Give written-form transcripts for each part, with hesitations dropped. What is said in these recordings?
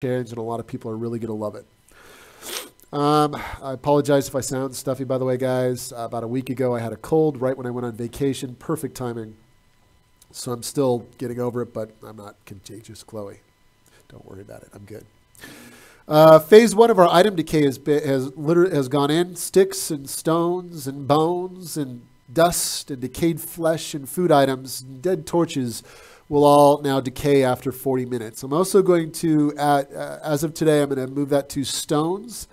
change, and a lot of people are really going to love it. I apologize if I sound stuffy, by the way, guys. About a week ago, I had a cold right when I went on vacation. Perfect timing. So I'm still getting over it, but I'm not contagious, Chloe. Don't worry about it. I'm good. Phase 1 of our item decay has gone in. Sticks and stones and bones and dust and decayed flesh and food items, and dead torches will all now decay after 40 minutes. I'm also going to, as of today, I'm going to move that to stones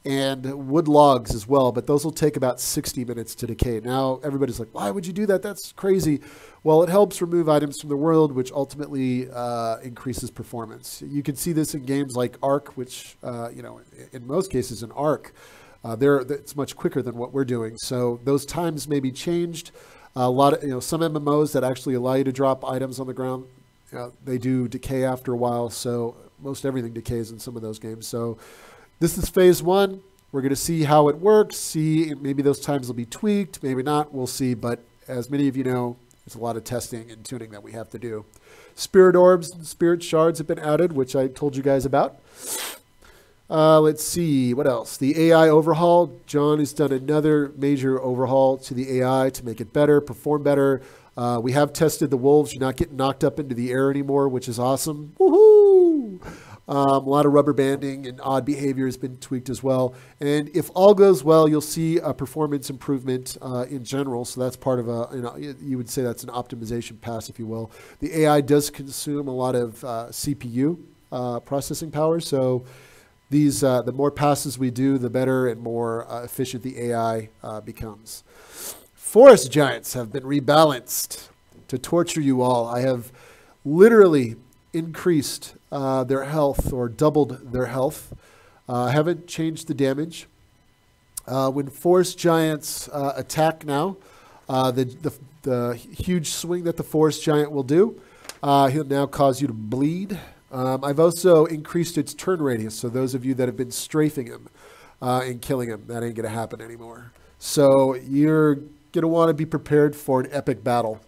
and wood logs as well, but those will take about 60 minutes to decay. Now, everybody's like, why would you do that? That's crazy. Well, it helps remove items from the world, which ultimately increases performance. You can see this in games like Ark, which, in most cases in Ark, it's much quicker than what we're doing. So those times may be changed. A lot of, some MMOs that actually allow you to drop items on the ground, they do decay after a while. So most everything decays in some of those games. So this is phase 1. We're going to see how it works. See, maybe those times will be tweaked, maybe not. We'll see. But as many of you know, there's a lot of testing and tuning that we have to do. Spirit orbs and spirit shards have been added, which I told you guys about. Let's see, what else? The AI overhaul. John has done another major overhaul to the AI to make it better, perform better. We have tested the wolves. You're not getting knocked up into the air anymore, which is awesome. Woohoo! A lot of rubber banding and odd behavior has been tweaked as well. And if all goes well, you'll see a performance improvement in general. So that's part of you would say that's an optimization pass, if you will. The AI does consume a lot of CPU processing power. So the more passes we do, the better and more efficient the AI becomes. Forest giants have been rebalanced to torture you all. I have literally increased their health or doubled their health. I haven't changed the damage. When forest giants attack now, the huge swing that the forest giant will do, he'll now cause you to bleed. I've also increased its turn radius, so those of you that have been strafing him and killing him, that ain't going to happen anymore. So you're going to want to be prepared for an epic battle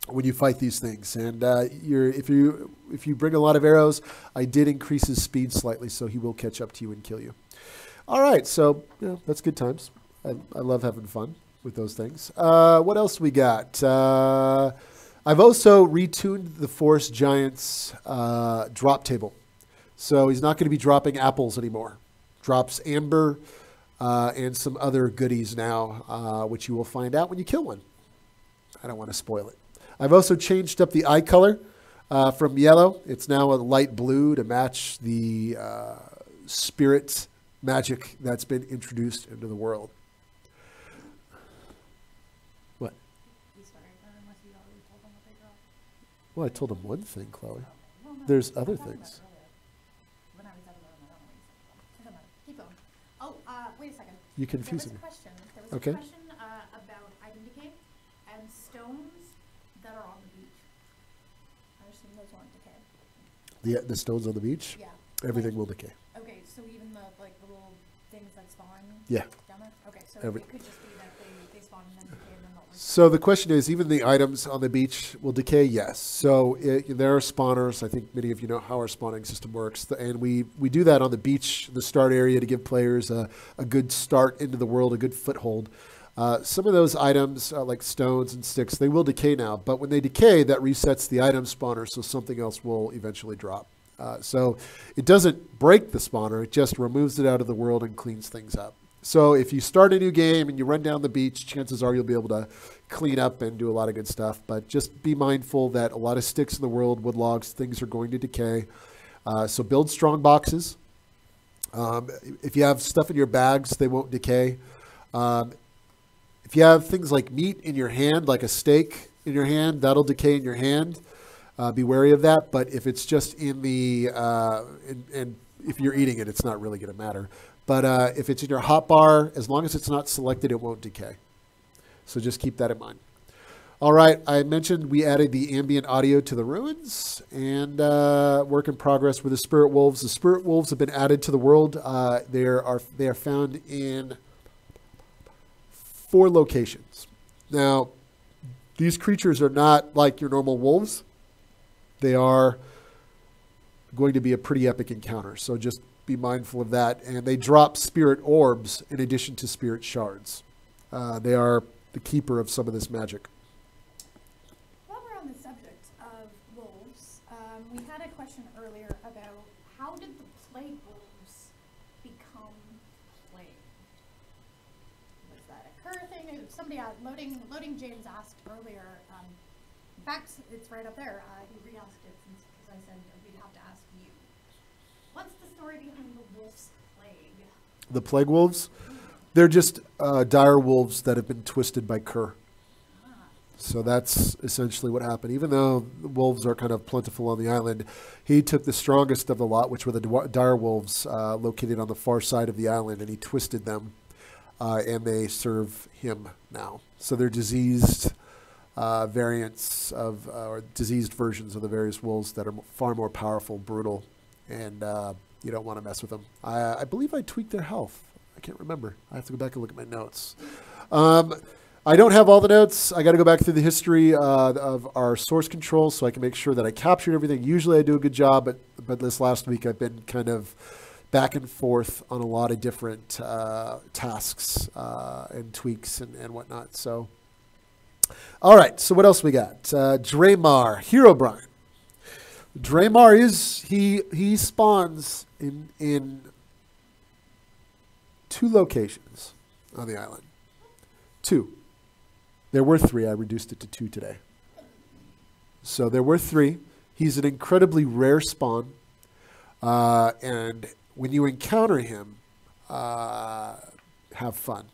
when you fight these things. And if you bring a lot of arrows, I did increase his speed slightly, so he will catch up to you and kill you. All right, so that's good times. I love having fun with those things. What else we got? I've also retuned the Forest Giant's drop table. So he's not going to be dropping apples anymore. Drops amber and some other goodies now, which you will find out when you kill one. I don't want to spoil it. I've also changed up the eye color from yellow. It's now a light blue to match the spirit magic that's been introduced into the world. What? Well, I told him one thing, Chloe. There's other things. Oh, wait a second. You're confusing me. There was a question about item decay and stones that are on the beach. I assume those won't decay. The stones on the beach? Yeah. Everything will decay. Okay, so even the little things that spawn Yeah. down there? Okay, so it could just be that they spawn and then decay and then they'll So the question is, even the items on the beach will decay? Yes. So there are spawners. I think many of you know how our spawning system works. And we do that on the beach, the start area, to give players a good start into the world, a good foothold. Some of those items, like stones and sticks, they will decay now. But when they decay, that resets the item spawner, so something else will eventually drop. So it doesn't break the spawner. It just removes it out of the world and cleans things up. So if you start a new game and you run down the beach, chances are you'll be able to clean up and do a lot of good stuff. But just be mindful that a lot of sticks in the world, wood logs, things are going to decay. So build strong boxes. If you have stuff in your bags, they won't decay. If you have things like meat in your hand, like a steak in your hand, that'll decay in your hand. Be wary of that. But if it's just in the, and if you're eating it, it's not really going to matter. But if it's in your hotbar, as long as it's not selected, it won't decay. So just keep that in mind. All right, I mentioned we added the ambient audio to the ruins, and work in progress with the spirit wolves. The spirit wolves have been added to the world. They are found in 4 locations. Now, these creatures are not like your normal wolves. They are going to be a pretty epic encounter. So just be mindful of that. And they drop spirit orbs in addition to spirit shards. They are the keeper of some of this magic. While we're on the subject of wolves, we had a question earlier about how did the plague wolves become plagued? Was that a Kerr thing? Somebody loading James asked earlier. In fact, it's right up there. He re-asked it because I said we'd have to ask you. What's the story behind the wolf's plague? The plague wolves? They're just dire wolves that have been twisted by Kerr. So that's essentially what happened. Even though the wolves are kind of plentiful on the island, he took the strongest of the lot, which were the dire wolves located on the far side of the island, and he twisted them, and they serve him now. So they're diseased variants of, or diseased versions of the various wolves that are far more powerful, brutal, and you don't want to mess with them. I believe I tweaked their health. I can't remember. I have to go back and look at my notes. I don't have all the notes. I got to go back through the history of our source control so I can make sure that I captured everything. Usually I do a good job, but this last week I've been kind of back and forth on a lot of different tasks and tweaks and whatnot. So, all right. So what else we got? Draymar, Herobrine. Draymar he spawns in 2 locations on the island. 2. There were 3. I reduced it to 2 today. So there were 3. He's an incredibly rare spawn. And when you encounter him, have fun.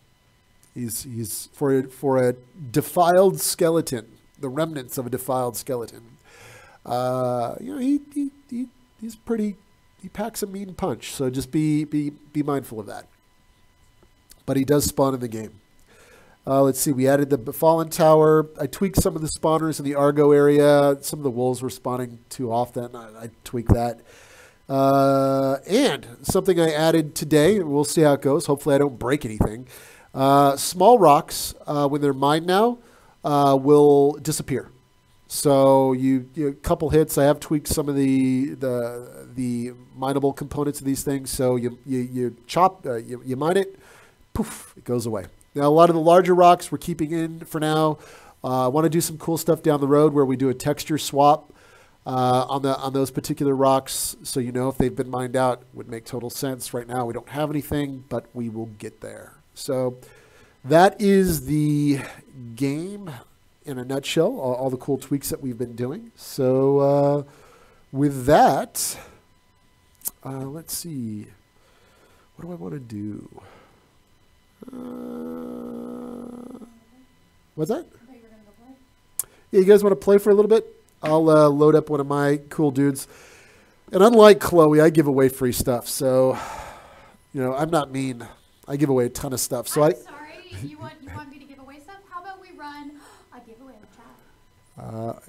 He's for a defiled skeleton, the remnants of a defiled skeleton. He's pretty. He packs a mean punch. So just be mindful of that. But he does spawn in the game. Let's see, we added the Fallen Tower. I tweaked some of the spawners in the Argo area. Some of the wolves were spawning too often. I tweaked that. And something I added today, and we'll see how it goes. Hopefully I don't break anything. Small rocks, when they're mined now, will disappear. So you a couple hits. I have tweaked some of the mineable components of these things. So you chop, you mine it, poof, it goes away. Now, a lot of the larger rocks we're keeping in for now. I want to do some cool stuff down the road where we do a texture swap on those particular rocks. So you know if they've been mined out, would make total sense. Right now we don't have anything, but we will get there. So that is the game in a nutshell, all the cool tweaks that we've been doing. So with that, let's see. What do I want to do? What's that? Yeah, you guys want to play for a little bit? I'll load up one of my cool dudes. And unlike Chloe, I give away free stuff. So, I'm not mean. I give away a ton of stuff. So I'm sorry. You want me to give away stuff? How about we run a giveaway in the chat?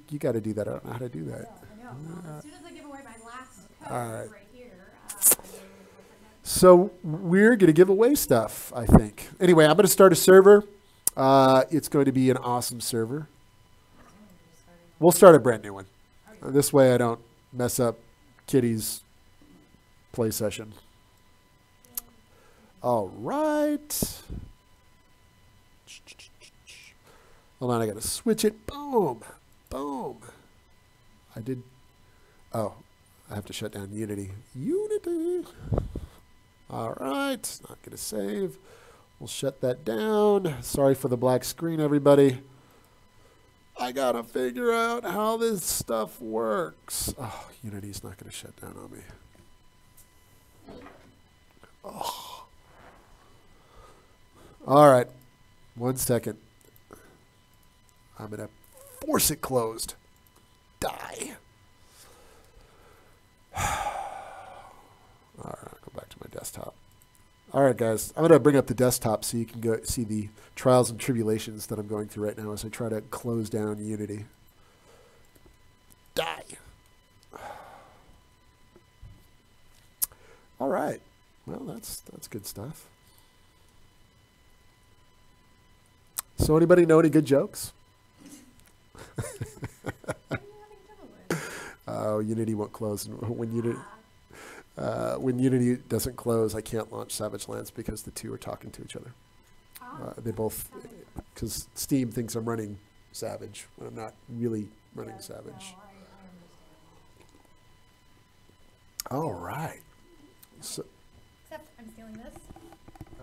You got to do that. I don't know how to do that. I know. As soon as I give away my last code right here, So we're going to give away stuff, I think. Anyway, I'm going to start a server. It's going to be an awesome server. We'll start a brand new one. This way I don't mess up Kitty's play session. All right. Hold on, I got to switch it. Boom. Boom. I did. Oh, I have to shut down Unity. Unity. All right. Not going to save. We'll shut that down. Sorry for the black screen, everybody. I got to figure out how this stuff works. Oh, Unity's not going to shut down on me. Oh. All right. 1 second. I'm going to force it closed. Die. All right, I'll go back to my desktop. All right, guys, I'm going to bring up the desktop so you can go see the trials and tribulations that I'm going through right now as I try to close down Unity. Die. All right. Well, that's good stuff. So anybody know any good jokes? no, Unity won't close. And when Unity doesn't close, I can't launch Savage Lands because the two are talking to each other. They both, because Steam thinks I'm running Savage when I'm not really running Savage. No, I understand. All right. So, Except I'm stealing this.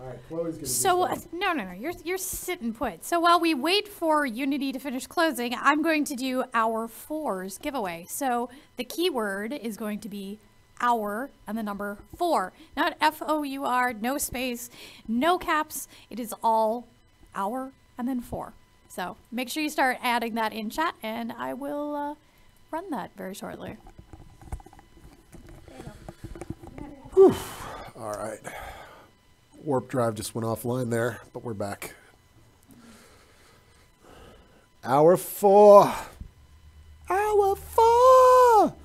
all right, Chloe's gonna So do something. no, you're sitting put. So while we wait for Unity to finish closing, I'm going to do our fours giveaway. So the keyword is going to be hour and the number 4, not FOUR, no space, no caps. It is all hour and then 4. So make sure you start adding that in chat, and I will run that very shortly. All right. Warp drive just went offline there, but we're back. Hour 4. Hour 4.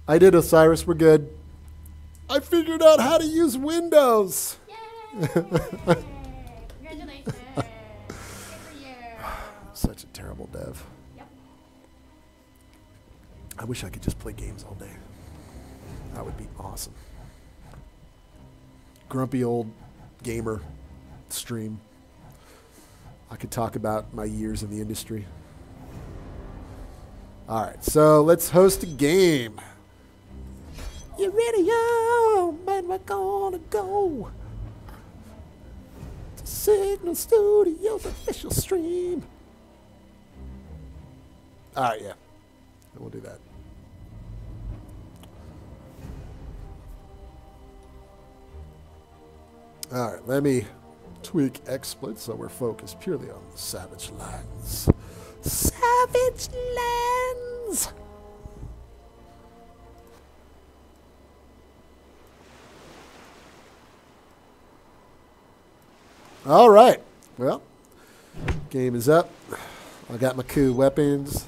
I did Osiris. We're good. I figured out how to use Windows. Yay! Congratulations. Good for you. Such a terrible dev. Yep. I wish I could just play games all day. That would be awesome. Grumpy old gamer stream. I could talk about my years in the industry. All right, so let's host a game. You ready, yo? Man, we're gonna go to Signal Studios official stream. All right, yeah, we'll do that. All right, let me tweak XSplit so we're focused purely on the Savage Lands. Savage Lands! All right, well, game is up. I got my coup weapons.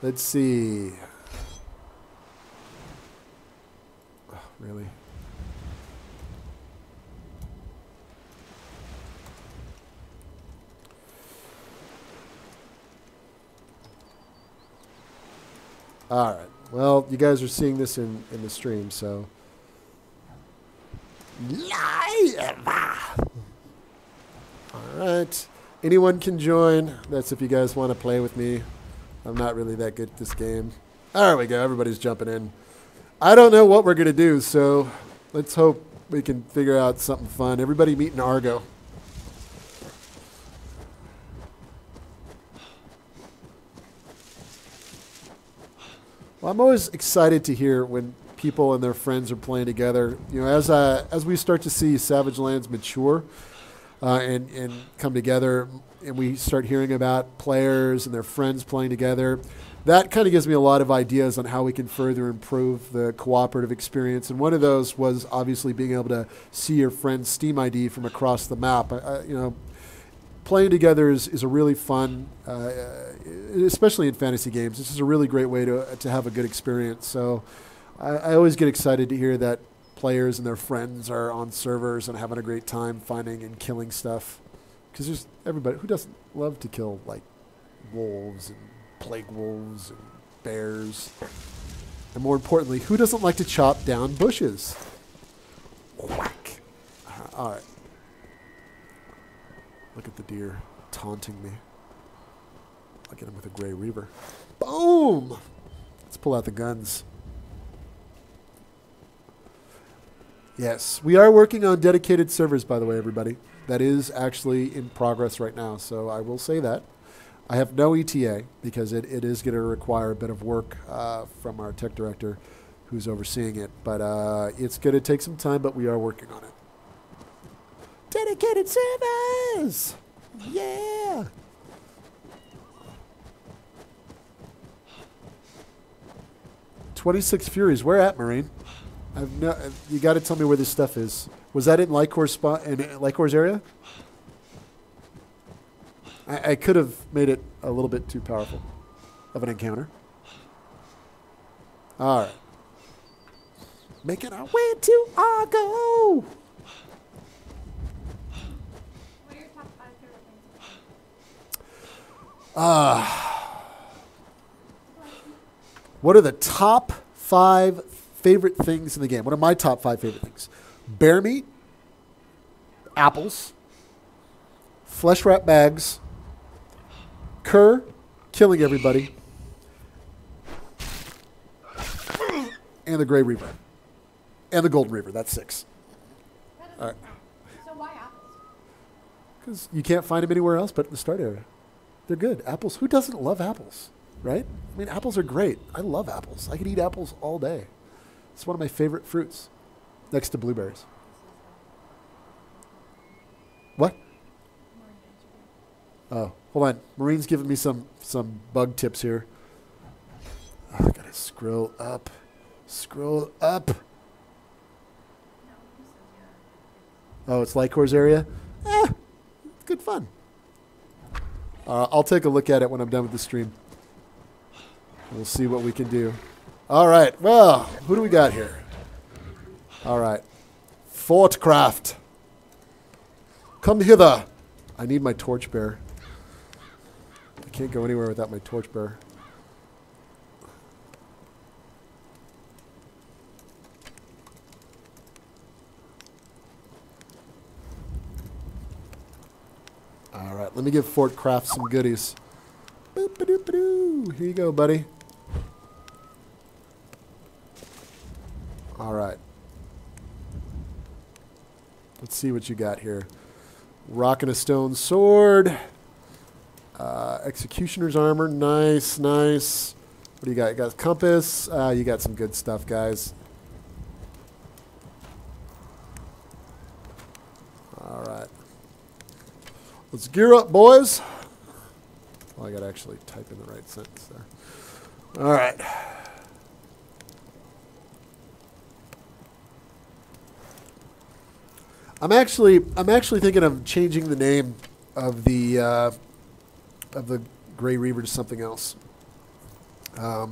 Let's see. Oh, really? All right. Well, you guys are seeing this in the stream, so. Live! All right. Anyone can join. That's if you guys want to play with me. I'm not really that good at this game. There we go. Everybody's jumping in. I don't know what we're going to do, so let's hope we can figure out something fun. Everybody meet in Argo. Well, I'm always excited to hear when people and their friends are playing together. You know, as we start to see Savage Lands mature and come together, and we start hearing about players and their friends playing together, that kind of gives me a lot of ideas on how we can further improve the cooperative experience. And one of those was obviously being able to see your friend's Steam ID from across the map. You know, playing together is a really fun, especially in fantasy games. This is a really great way to have a good experience. So I always get excited to hear that players and their friends are on servers and having a great time finding and killing stuff. Because there's everybody who doesn't love to kill like wolves and plague wolves and bears. And more importantly, who doesn't like to chop down bushes? Whack. All right. Look at the deer taunting me. I'll get him with a Grey Reaver. Boom! Let's pull out the guns. Yes, we are working on dedicated servers, by the way, everybody. That is actually in progress right now, so I will say that. I have no ETA because it is going to require a bit of work from our tech director who's overseeing it. But it's going to take some time, but we are working on it. Dedicated servers! Yeah! "26 Furies." Where at, Marine? You got to tell me where this stuff is. Was that in Lycor's area? I could have made it a little bit too powerful of an encounter. All right. Making our way to Argo. What are your top 5 favorite things? What are the top 5 favorite things in the game? What are my top 5 favorite things? Bear meat, apples, flesh wrap bags, Kerr killing everybody, and the Grey Reaver. And the Golden Reaver. That's 6. That doesn't All right. count. So why apples? Because you can't find them anywhere else but in the start area. They're good. Apples. Who doesn't love apples? Right? I mean, apples are great. I love apples. I could eat apples all day. It's one of my favorite fruits, next to blueberries. What? Oh, hold on. Marine's giving me some bug tips here. Oh, I gotta scroll up. Scroll up. Oh, it's Lycor's area? It's good fun. I'll take a look at it when I'm done with the stream. We'll see what we can do. All right. Well, who do we got here? All right. Fortcraft. Come hither. I need my torchbearer. I can't go anywhere without my torchbearer. All right, let me give Fortcraft some goodies. Boop-a-doop-a-doo. Here you go, buddy. All right. Let's see what you got here. Rock and a stone sword. Executioner's armor. Nice, nice. What do you got? You got compass. You got some good stuff, guys. All right. Let's gear up, boys. Well, I got to actually type in the right sentence there. All right. I'm actually thinking of changing the name of the Grey Reaver to something else. I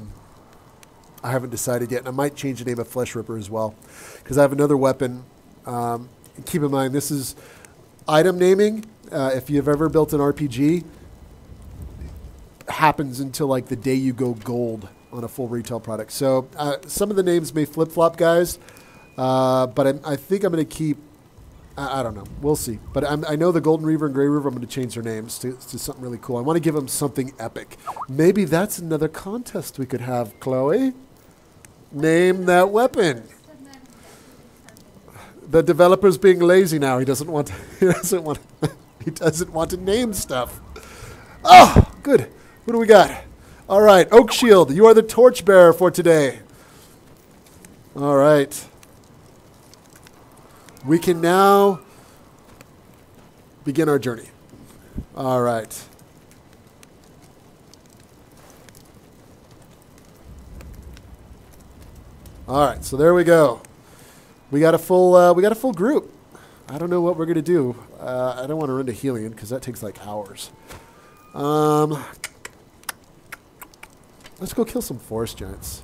haven't decided yet, and I might change the name of Flesh Ripper as well, because I have another weapon. Keep in mind, this is item naming. If you've ever built an RPG, happens until like the day you go gold on a full retail product. So some of the names may flip-flop, guys, but I think I'm going to keep. I don't know. We'll see. But I know the Golden Reaver and Grey Reaver, I'm going to change their names to something really cool. I want to give them something epic. Maybe that's another contest we could have, Chloe. Name that weapon. The developer's being lazy now. He doesn't want to, he doesn't want to name stuff. Oh, good. What do we got? All right, Oak Shield, you are the torchbearer for today. All right. We can now begin our journey. All right. All right, so there we go. We got a full group. I don't know what we're gonna do. I don't want to run to Helion because that takes like hours. Let's go kill some forest giants.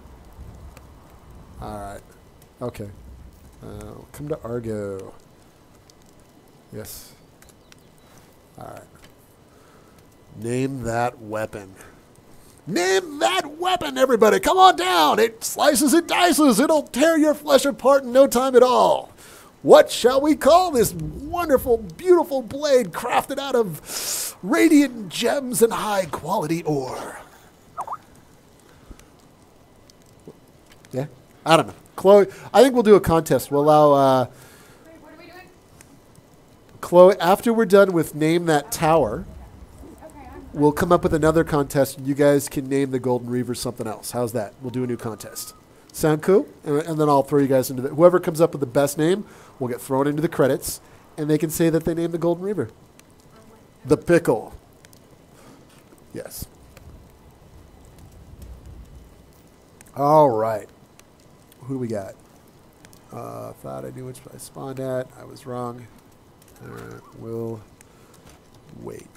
All right. Okay. Come to Argo. Yes. All right. Name that weapon. Name that weapon, everybody. Come on down. It slices and dices. It'll tear your flesh apart in no time at all. What shall we call this wonderful, beautiful blade crafted out of radiant gems and high-quality ore? Yeah? I don't know. Chloe, I think we'll do a contest. We'll allow... Wait, what are we doing? Chloe, after we're done with Name That Tower, Okay, we'll come up with another contest, and you guys can name the Golden Reaver something else. How's that? We'll do a new contest. Sound cool? And then I'll throw you guys into the... Whoever comes up with the best name will get thrown into the credits, and they can say that they named the Golden Reaver. The Pickle. Yes. All right. Who do we got? Thought I knew which I spawned at. I was wrong. We'll wait.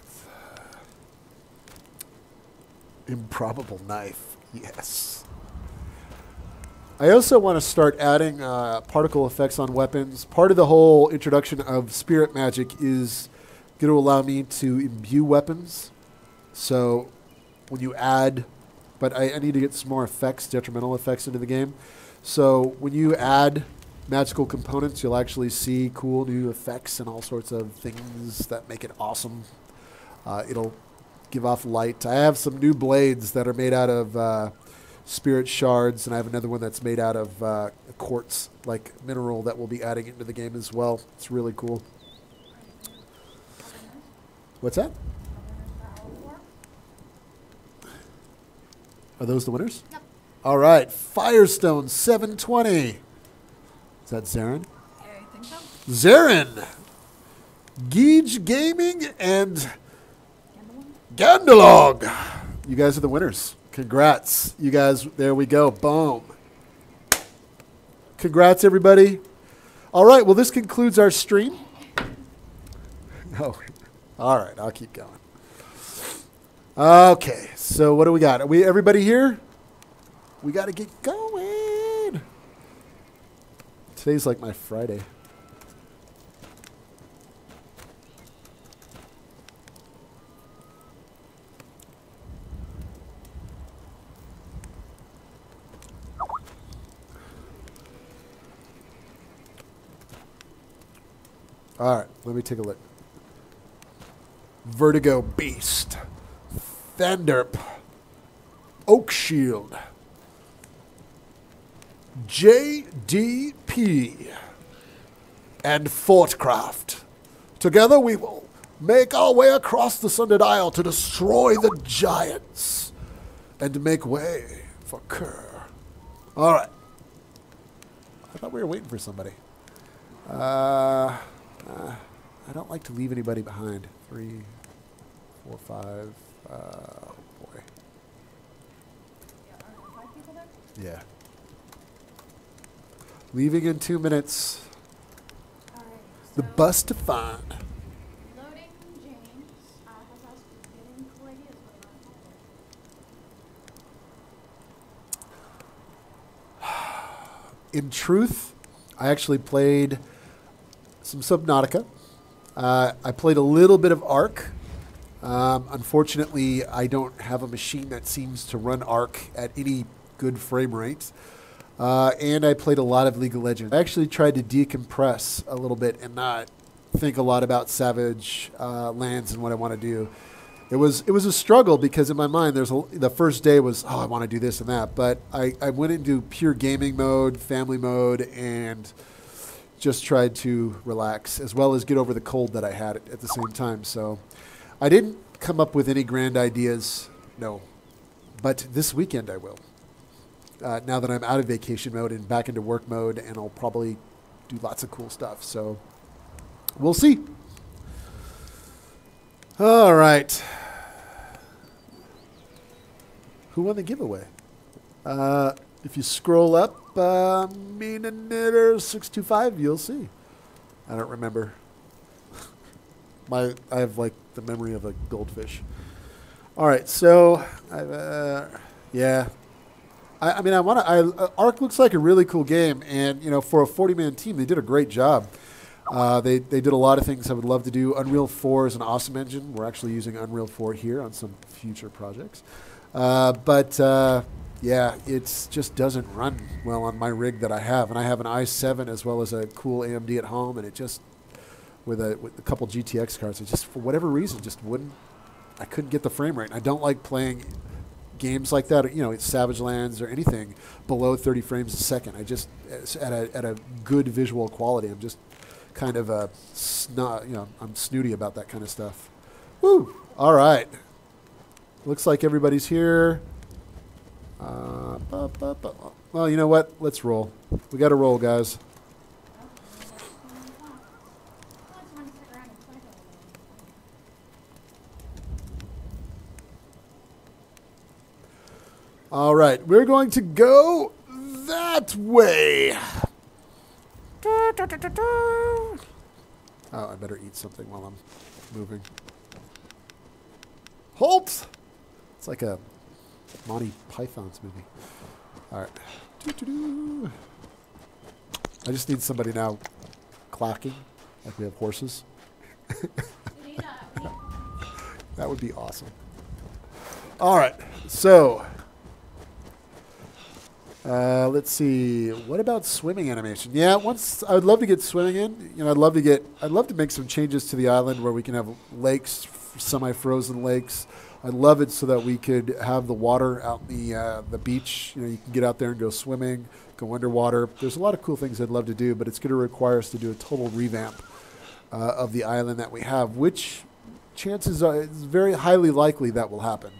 Improbable knife. Yes. I also want to start adding particle effects on weapons. Part of the whole introduction of spirit magic is going to allow me to imbue weapons. So when you add but I need to get some more effects, detrimental effects into the game. So when you add magical components, you'll actually see cool new effects and all sorts of things that make it awesome. It'll give off light. I have some new blades that are made out of spirit shards, and I have another one that's made out of quartz, like mineral, that we'll be adding into the game as well. It's really cool. What's that? Are those the winners? Yep. All right, Firestone 720. Is that Zarin? I think so. Zarin, Geege Gaming, and Gandalog. You guys are the winners. Congrats. You guys, there we go. Boom. Congrats, everybody. All right, well, this concludes our stream. Oh, all right, I'll keep going. Okay, so what do we got? Are we everybody here? We got to get going. Today's like my Friday. All right, let me take a look. Vertigo Beast, Thanderp, Oakshield, JDP, and Fortcraft. Together we will make our way across the Sundered Isle to destroy the giants and make way for Kerr. All right. I thought we were waiting for somebody. I don't like to leave anybody behind. 3, 4, 5. Boy. Yeah. Leaving in 2 minutes. All right. The bus to find. Loading James has us getting cool ideas for the In truth, I actually played some Subnautica. I played a little bit of Ark. Unfortunately, I don't have a machine that seems to run Ark at any good frame rate. And I played a lot of League of Legends. I actually tried to decompress a little bit and not think a lot about Savage Lands and what I want to do. It was a struggle because in my mind, the first day was, oh, I want to do this and that. But I went into pure gaming mode, family mode, and just tried to relax as well as get over the cold that I had at the same time. So I didn't come up with any grand ideas, no. But this weekend I will. Now that I'm out of vacation mode and back into work mode, and I'll probably do lots of cool stuff. So we'll see. All right. Who won the giveaway? If you scroll up, Meanknitter625, you'll see. I don't remember. I have like the memory of a goldfish. All right, so yeah. I mean, Ark looks like a really cool game, and you know, for a 40-man team, they did a great job. They did a lot of things I would love to do. Unreal 4 is an awesome engine. We're actually using Unreal 4 here on some future projects. Yeah, it just doesn't run well on my rig that I have. And I have an i7 as well as a cool AMD at home, and it just, with a couple GTX cards, it just, for whatever reason, just wouldn't, I couldn't get the frame rate. I don't like playing games like that, you know, Savage Lands or anything below 30 frames a second. I just, at a good visual quality, I'm just kind of I'm snooty about that kind of stuff. Woo! All right. Looks like everybody's here. Well, you know what? Let's roll. We got to roll, guys. All right, we're going to go that way. Oh, I better eat something while I'm moving. Halt! It's like a Monty Python's movie. All right. I just need somebody now clacking like we have horses. That would be awesome. All right. So Let's see. What about swimming animation? Yeah, once I would love to get swimming in. You know, I'd love to make some changes to the island where we can have lakes, semi-frozen lakes. I'd love it so that we could have the water out in the beach. You know, you can get out there and go swimming, go underwater. There's a lot of cool things I'd love to do, but it's going to require us to do a total revamp of the island that we have, which chances are it's very highly likely that will happen,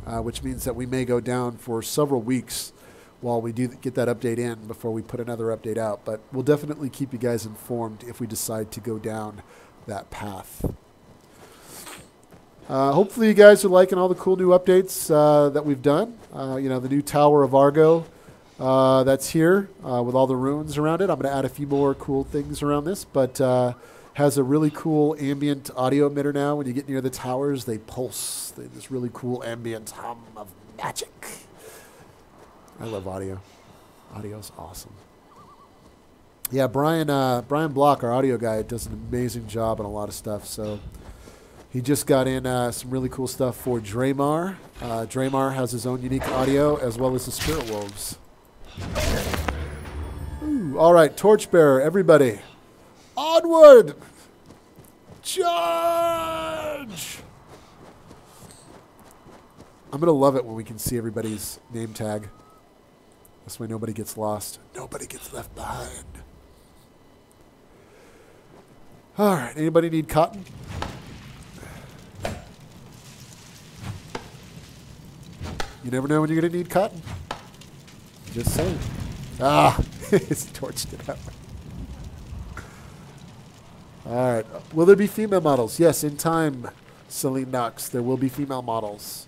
which means that we may go down for several weeks while we do get that update in before we put another update out. But we'll definitely keep you guys informed if we decide to go down that path. Hopefully you guys are liking all the cool new updates that we've done. You know, the new Tower of Argo that's here with all the ruins around it. I'm going to add a few more cool things around this, but has a really cool ambient audio emitter now. When you get near the towers, they pulse. This really cool ambient hum of magic. I love audio. Audio's awesome. Yeah, Brian Block, our audio guy, does an amazing job on a lot of stuff. So he just got in some really cool stuff for Draymar. Draymar has his own unique audio as well as the Spirit Wolves. Ooh, all right, Torchbearer, everybody. Onward! Charge! I'm going to love it when we can see everybody's name tag. This way nobody gets lost. Nobody gets left behind. All right, anybody need cotton? You never know when you're going to need cotton. Just saying. Ah, it's torched it out. All right. Will there be female models? Yes, in time, Celine Knox. There will be female models.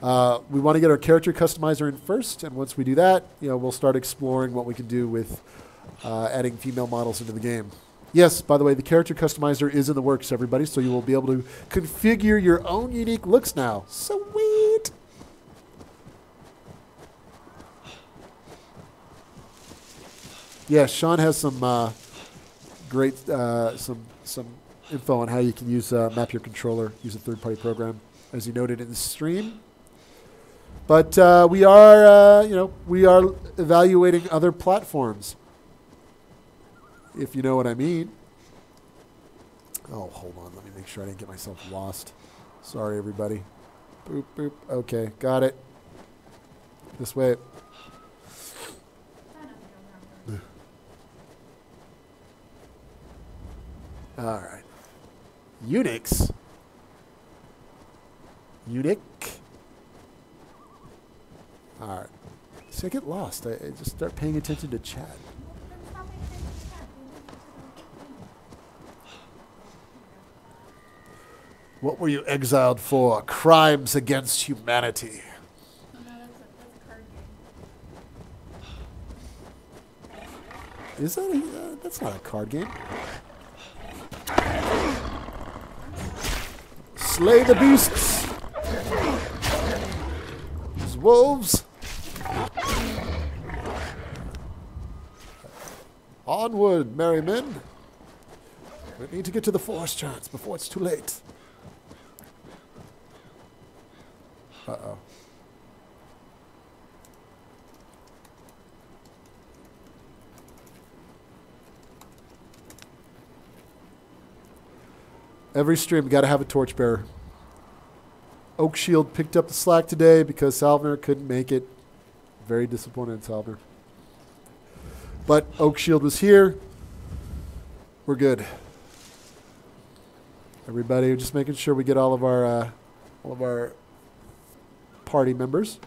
We want to get our character customizer in first, and once we do that, you know, we'll start exploring what we can do with adding female models into the game. Yes, by the way, the character customizer is in the works, everybody, so you will be able to configure your own unique looks now. Sweet! Yeah, Sean has some great some info on how you can use Map Your Controller, use a third-party program, as he noted in the stream. But we are, you know, we are evaluating other platforms, if you know what I mean. Oh, hold on. Let me make sure I didn't get myself lost. Sorry, everybody. Boop, boop. Okay, got it. This way. All right. Unix. Unix. All right. See, I get lost. I just start paying attention to chat. What were you exiled for? Crimes against humanity. No, that's a card game. Is that that's not a card game. Slay the beasts. These wolves. Onward, merry men. We need to get to the forest giants before it's too late. Uh-oh. Every stream, got to have a torchbearer. Oak Shield picked up the slack today because Salvner couldn't make it. Very disappointed in Salvner. But Oak Shield was here. We're good. Everybody, just making sure we get all of our party members.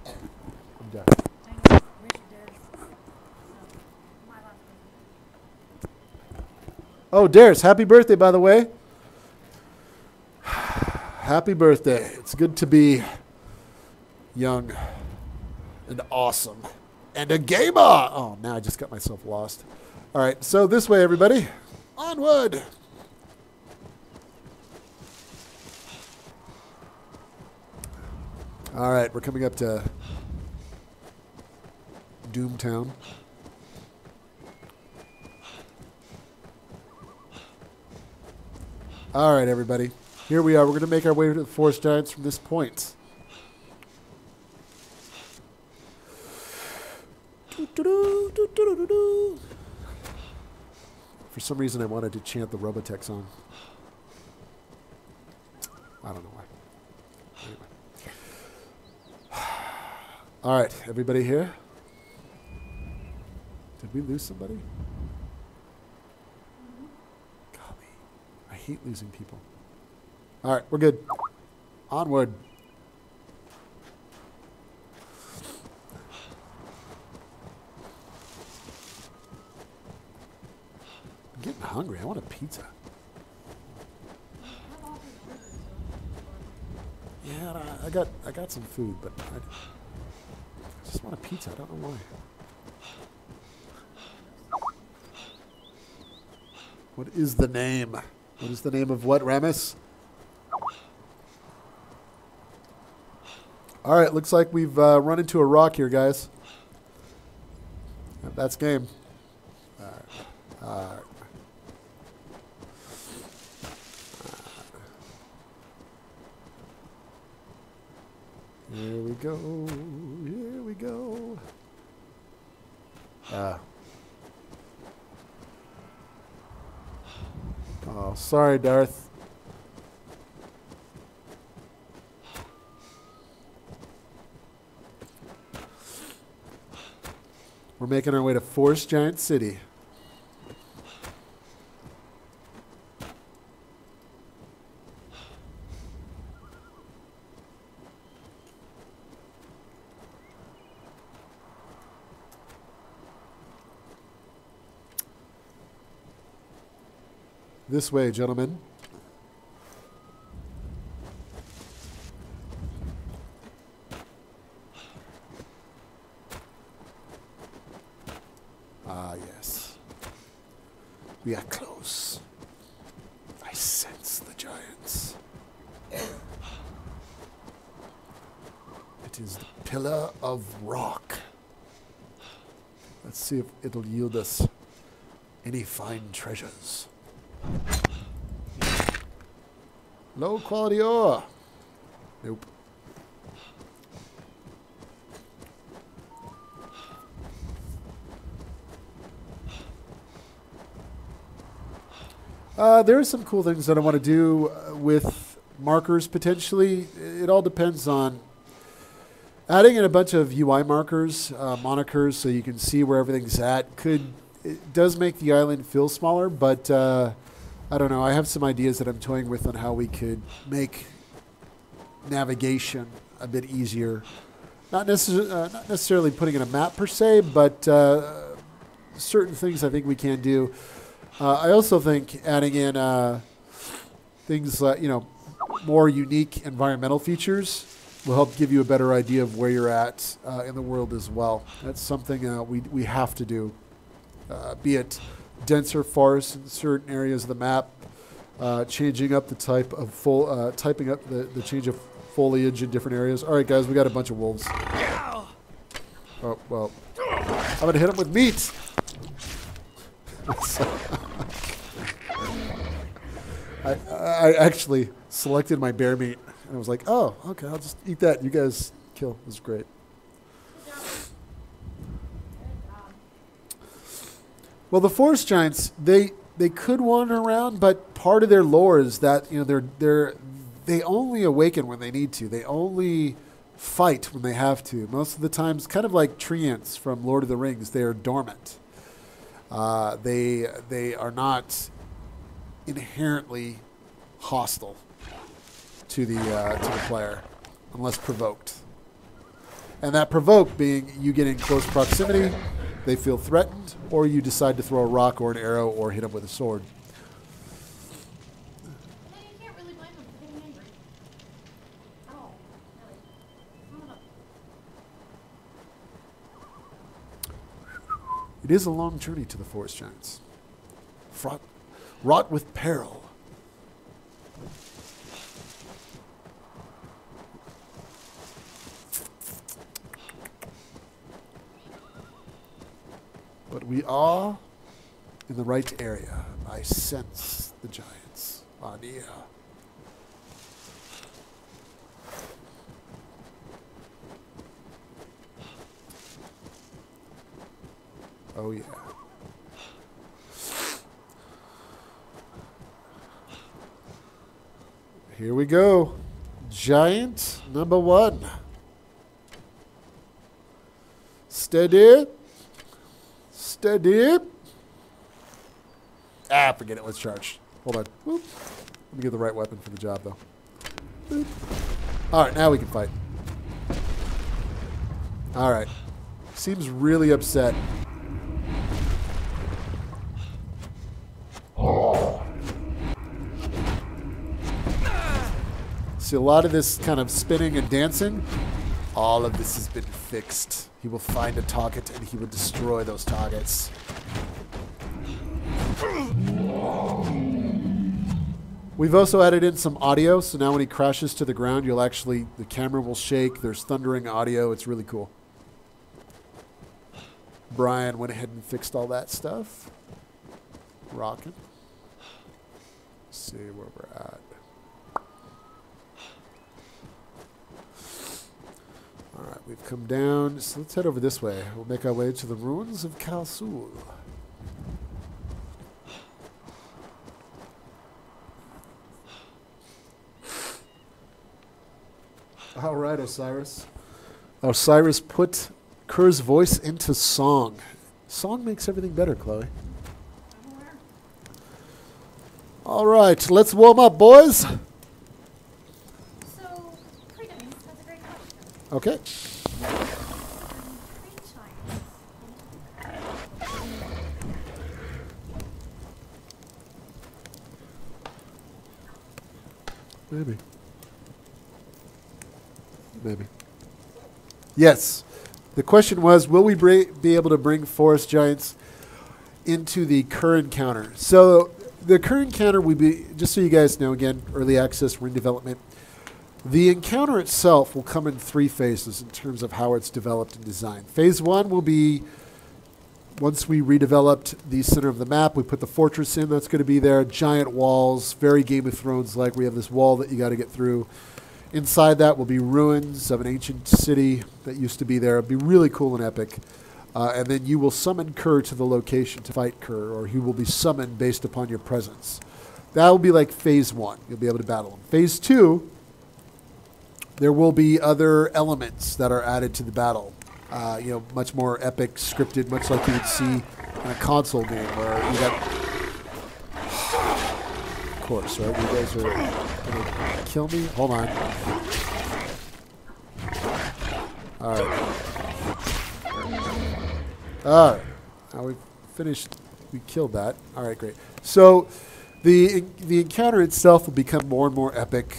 I'm done. I know, wish you did. My last Oh, Darius, happy birthday, by the way. Happy birthday. It's good to be young and awesome and a gamer. Oh, now I just got myself lost. All right, so this way, everybody. Onward. All right, we're coming up to Doomtown. All right, everybody. Here we are. We're going to make our way to the Forest Giants from this point. For some reason, I wanted to chant the Robotech song. I don't know why. Anyway. All right, everybody here? Did we lose somebody? Golly, I hate losing people. All right, we're good. Onward. I'm getting hungry. I want a pizza. Yeah, I got some food, but I just want a pizza. I don't know why. What is the name? What is the name of what, Ramus? All right, looks like we've run into a rock here, guys. That's game. All right. All right. Here we go. Here we go. Oh, sorry, Darth. We're making our way to Forest Giant City. This way, gentlemen. Ah, yes. We are close. I sense the giants. It is the pillar of rock. Let's see if it'll yield us any fine treasures. Low quality ore. Nope. There are some cool things that I want to do with markers potentially. It all depends on adding in a bunch of UI markers, monikers, so you can see where everything's at. It does make the island feel smaller, but I don't know. I have some ideas that I'm toying with on how we could make navigation a bit easier. Not necessarily putting in a map per se, but certain things I think we can do. I also think adding in things like, more unique environmental features will help give you a better idea of where you're at in the world as well. That's something we have to do. Be it denser forests in certain areas of the map, changing up the type of typing up the change of foliage in different areas. All right, guys, we got a bunch of wolves. Oh, well, I'm going to hit them with meat. I actually selected my bear meat, and I was like, oh, okay, I'll just eat that. You guys kill. It was great. Well, the forest giants, they could wander around, but part of their lore is that they only awaken when they need to. They only fight when they have to. Most of the times, kind of like treants from Lord of the Rings, they are dormant. They are not inherently hostile to the player unless provoked. And that provoke being you get in close proximity, they feel threatened, or you decide to throw a rock or an arrow or hit them with a sword. No, you can't really blame them for getting angry. At all. Really. It is a long journey to the forest giants, wrought with peril. But we are in the right area. I sense the giants are near. Oh, yeah. Here we go. Giant number 1. Steady. Steady. Ah, forget it. Let's charge. Hold on. Whoop. Let me get the right weapon for the job, though. Boop. All right, now we can fight. All right. Seems really upset. See, a lot of this kind of spinning and dancing, all of this has been fixed. He will find a target and he will destroy those targets. We've also added in some audio, so now when he crashes to the ground, you'll actually, the camera will shake. There's thundering audio. It's really cool. Brian went ahead and fixed all that stuff. Rocking. Let's see where we're at. All right, we've come down. So let's head over this way. We'll make our way to the ruins of Kal'Sul. All right, Osiris. Osiris put Kerr's voice into song. Song makes everything better, Chloe. I'm aware. All right, let's warm up, boys. So, Freedom, that's a great question. Okay. Maybe. Maybe. Yes. The question was, will we be able to bring forest giants into the Kerr encounter? So the Kerr encounter will be, just so you guys know, again, early access, we're in development. The encounter itself will come in 3 phases in terms of how it's developed and designed. Phase 1 will be, once we redeveloped the center of the map, we put the fortress in, that's going to be there, giant walls, very Game of Thrones-like. We have this wall that you got to get through. Inside that will be ruins of an ancient city that used to be there. It'll be really cool and epic. And then you will summon Kerr to the location to fight Kerr, or he will be summoned based upon your presence. That will be like phase 1. You'll be able to battle him. Phase 2, there will be other elements that are added to the battle. Much more epic, scripted, much like you would see in a console game where you got... Of course, right? You guys are going to kill me? Hold on. All right. All right. Now we've finished. We killed that. All right, great. So the encounter itself will become more and more epic.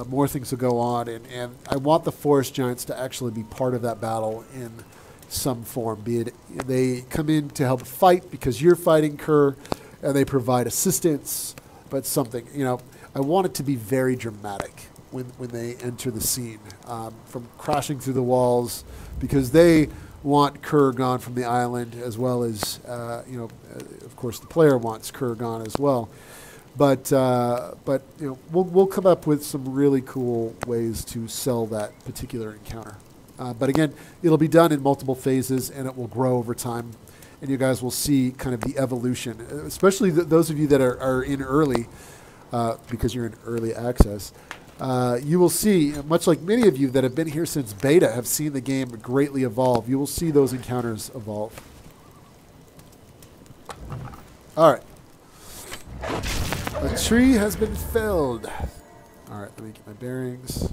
More things will go on, and I want the forest giants to actually be part of that battle in some form. Be it they come in to help fight because you're fighting Kerr, and they provide assistance, but something, I want it to be very dramatic when they enter the scene, from crashing through the walls, because they want Kerr gone from the island, as well as, of course, the player wants Kerr gone as well. But we'll come up with some really cool ways to sell that particular encounter. But again, it'll be done in multiple phases, and it will grow over time. And you guys will see kind of the evolution, especially those of you that are in early, because you're in early access. You will see, much like many of you that have been here since beta have seen the game greatly evolve, you will see those encounters evolve. All right. A tree has been felled. All right, let me get my bearings.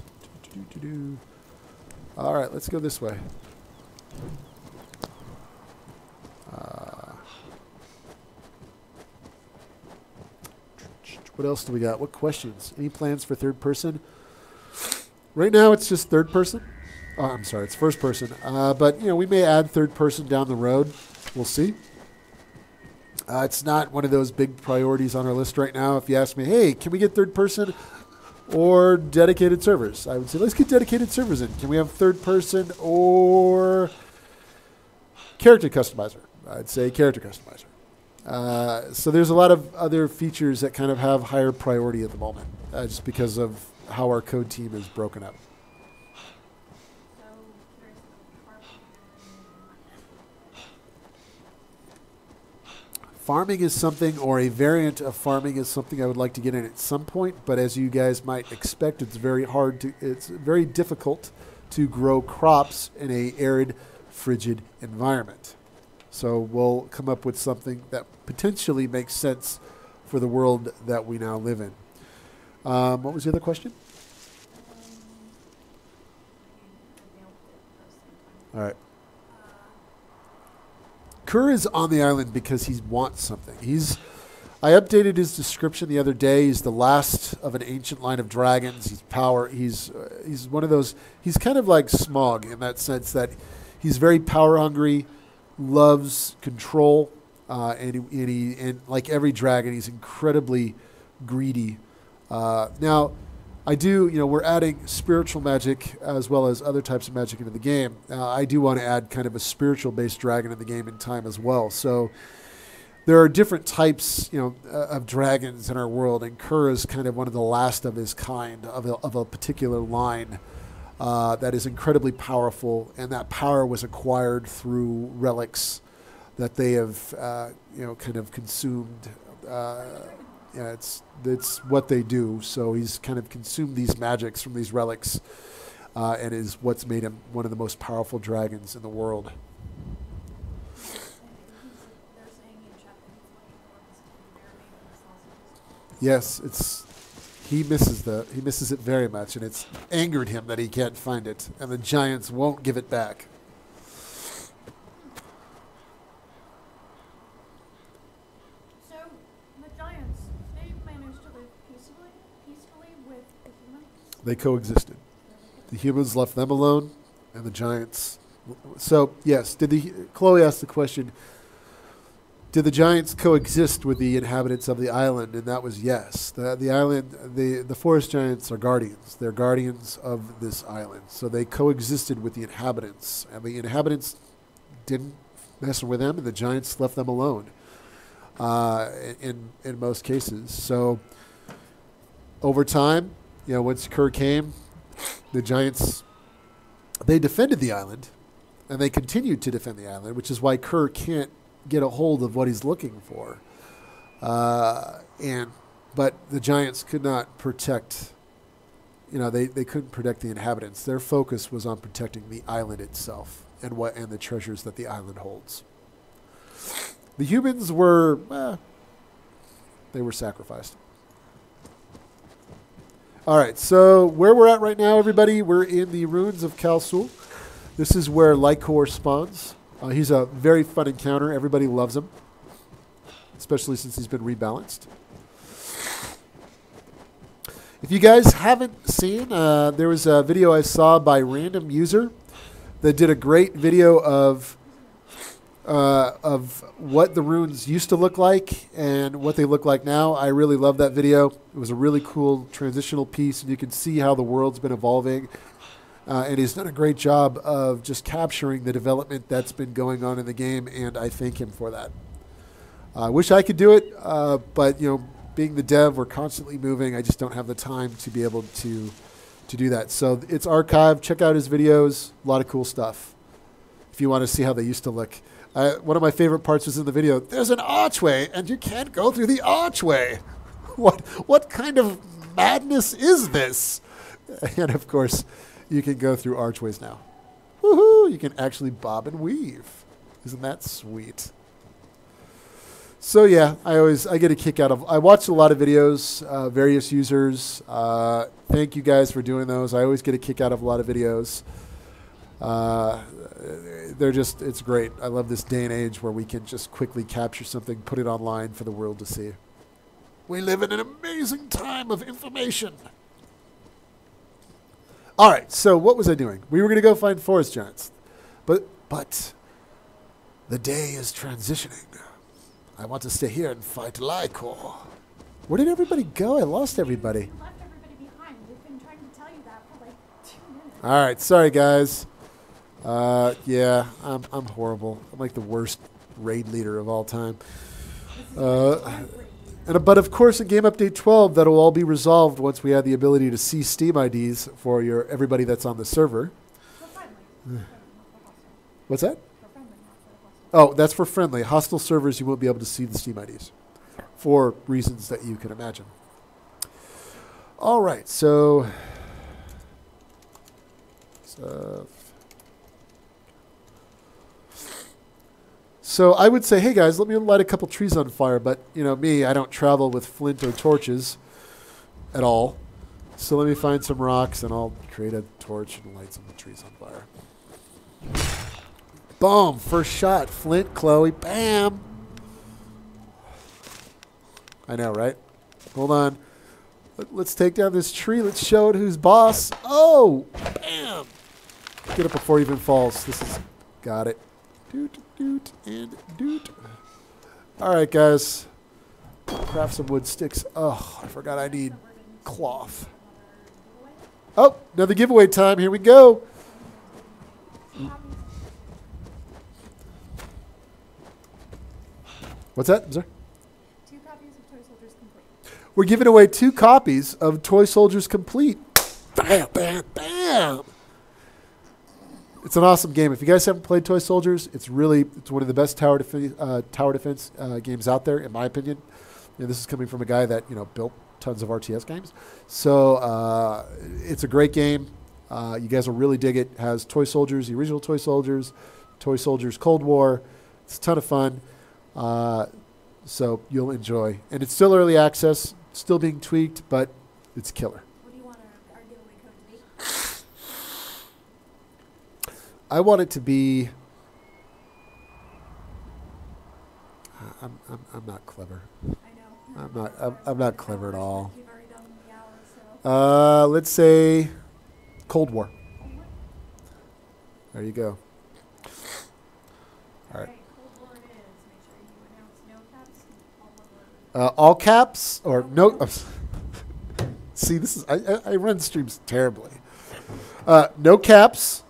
All right, let's go this way. What else do we got? What questions? Any plans for third person? Right now, it's just third person. Oh, I'm sorry, it's first person. But we may add third person down the road. We'll see. It's not one of those big priorities on our list right now. If you ask me, hey, can we get third person or dedicated servers? I would say, let's get dedicated servers in. Can we have third person or character customizer? I'd say character customizer. So there's a lot of other features that kind of have higher priority at the moment, just because of how our code team is broken up. farming is something, or a variant of farming is something I would like to get in at some point. But as you guys might expect, it's very difficult to grow crops in a arid, frigid environment. So we'll come up with something that potentially makes sense for the world that we now live in. What was the other question? All right. Kerr is on the island because he wants something. I updated his description the other day. He's the last of an ancient line of dragons. He's power. He's one of those. He's kind of like Smaug in that sense that he's very power hungry, loves control, and like every dragon, he's incredibly greedy. Now, we're adding spiritual magic as well as other types of magic into the game. I do want to add kind of a spiritual-based dragon in the game in time as well. So there are different types, of dragons in our world, and Kerr is kind of one of the last of his kind, of a particular line that is incredibly powerful, and that power was acquired through relics that they have, kind of consumed. It's what they do. So he's kind of consumed these magics from these relics, and is what's made him one of the most powerful dragons in the world. Yes, he misses it very much, and it's angered him that he can't find it, and the giants won't give it back. So the giants, they managed to live peacefully with the humans. They coexisted. The humans left them alone, and the giants. So yes, Chloe asked the question, did the giants coexist with the inhabitants of the island? And that was yes. The island, the forest giants are guardians. They're guardians of this island. So they coexisted with the inhabitants. And the inhabitants didn't mess with them, and the giants left them alone in most cases. So over time, once Kerr came, the giants, they defended the island, and they continued to defend the island, which is why Kerr can't get a hold of what he's looking for. But the giants could not protect, they couldn't protect the inhabitants. Their focus was on protecting the island itself and the treasures that the island holds. The humans were, they were sacrificed. All right, so where we're at right now, everybody, we're in the ruins of Kal'Sul. This is where Lycor spawns. He's a very fun encounter. Everybody loves him, especially since he's been rebalanced. If you guys haven't seen, there was a video I saw by Random User that did a great video of what the runes used to look like and what they look like now. I really love that video. It was a really cool transitional piece, and you can see how the world's been evolving. And he's done a great job of just capturing the development that's been going on in the game, and I thank him for that. I wish I could do it, but being the dev, we're constantly moving. I just don't have the time to be able to do that. So it's archived. Check out his videos. A lot of cool stuff if you want to see how they used to look. One of my favorite parts was in the video. There's an archway, and you can't go through the archway. What kind of madness is this? And of course, you can go through archways now. Woohoo! You can actually bob and weave. Isn't that sweet? So yeah, I get a kick out of. I watched a lot of videos, various users. Thank you guys for doing those. I always get a kick out of a lot of videos. It's great. I love this day and age where we can just quickly capture something, put it online for the world to see. We live in an amazing time of information. All right, so what was I doing? We were going to go find forest giants. But the day is transitioning. I want to stay here and fight Lycor. Where did everybody go? I lost everybody. You left everybody behind. We've been trying to tell you that for like 2 minutes. All right, sorry guys. Yeah, I'm horrible. I'm like the worst raid leader of all time. But of course, in Game Update 12, that'll all be resolved once we have the ability to see Steam IDs for everybody that's on the server. We're friendly. What's that? We're friendly, not for the hostile. Oh, that's for friendly. Hostile servers, you won't be able to see the Steam IDs for reasons that you can imagine. All right, so I would say, hey guys, let me light a couple trees on fire. But you know me, I don't travel with flint or torches at all. So let me find some rocks and I'll create a torch and light some trees on fire. Boom! First shot, flint, Chloe, bam! I know, right? Hold on. Let's take down this tree. Let's show it who's boss. Oh! Bam! Get it before it even falls. This is... Got it. Doot, doot, and doot. Alright, guys. Craft some wood sticks. Oh, I forgot I need cloth. Oh, another giveaway time. Here we go. What's that? I'm sorry? 2 copies of Toy Soldiers Complete. We're giving away 2 copies of Toy Soldiers Complete. Bam, bam, bam. It's an awesome game. If you guys haven't played Toy Soldiers, it's one of the best tower defense games out there, in my opinion. And this is coming from a guy that built tons of RTS games. So it's a great game. You guys will really dig it. It has Toy Soldiers, the original Toy Soldiers Cold War. It's a ton of fun. So you'll enjoy. And it's still early access, still being tweaked, but it's killer. What do you want our giveaway code to be? I want it to be... I'm not clever. I know. I'm not clever at all. We've already done the hour, so. Let's say Cold War. There you go. All right. Cold War it is. Make sure you announce no caps, all one word. All caps or no? See, this is I run streams terribly. No caps,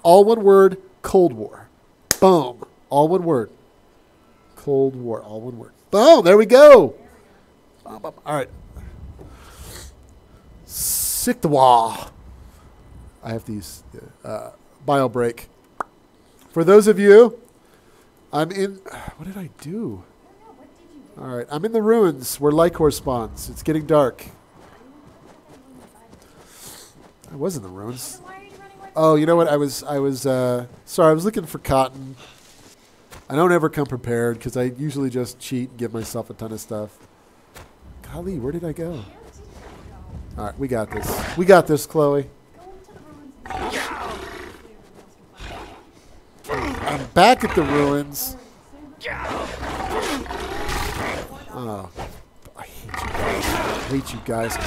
all one word. Cold War. Boom. All one word. Cold War. All one word. Boom. There we go. All right. Sick the wall. I have to use bio break. For those of you, I'm in. What did I do? I don't know. What did you do? All right, I'm in the ruins where Lycor spawns. It's getting dark. I was in the ruins. Then why are you running away from Oh, you know what? I was sorry. I was looking for cotton. I don't ever come prepared because I usually just cheat and give myself a ton of stuff. Golly, where did I go? Where did you go? All right, we got this. We got this, Chloe. Go into the ruins. I'm back at the ruins. Oh, I hate you guys. I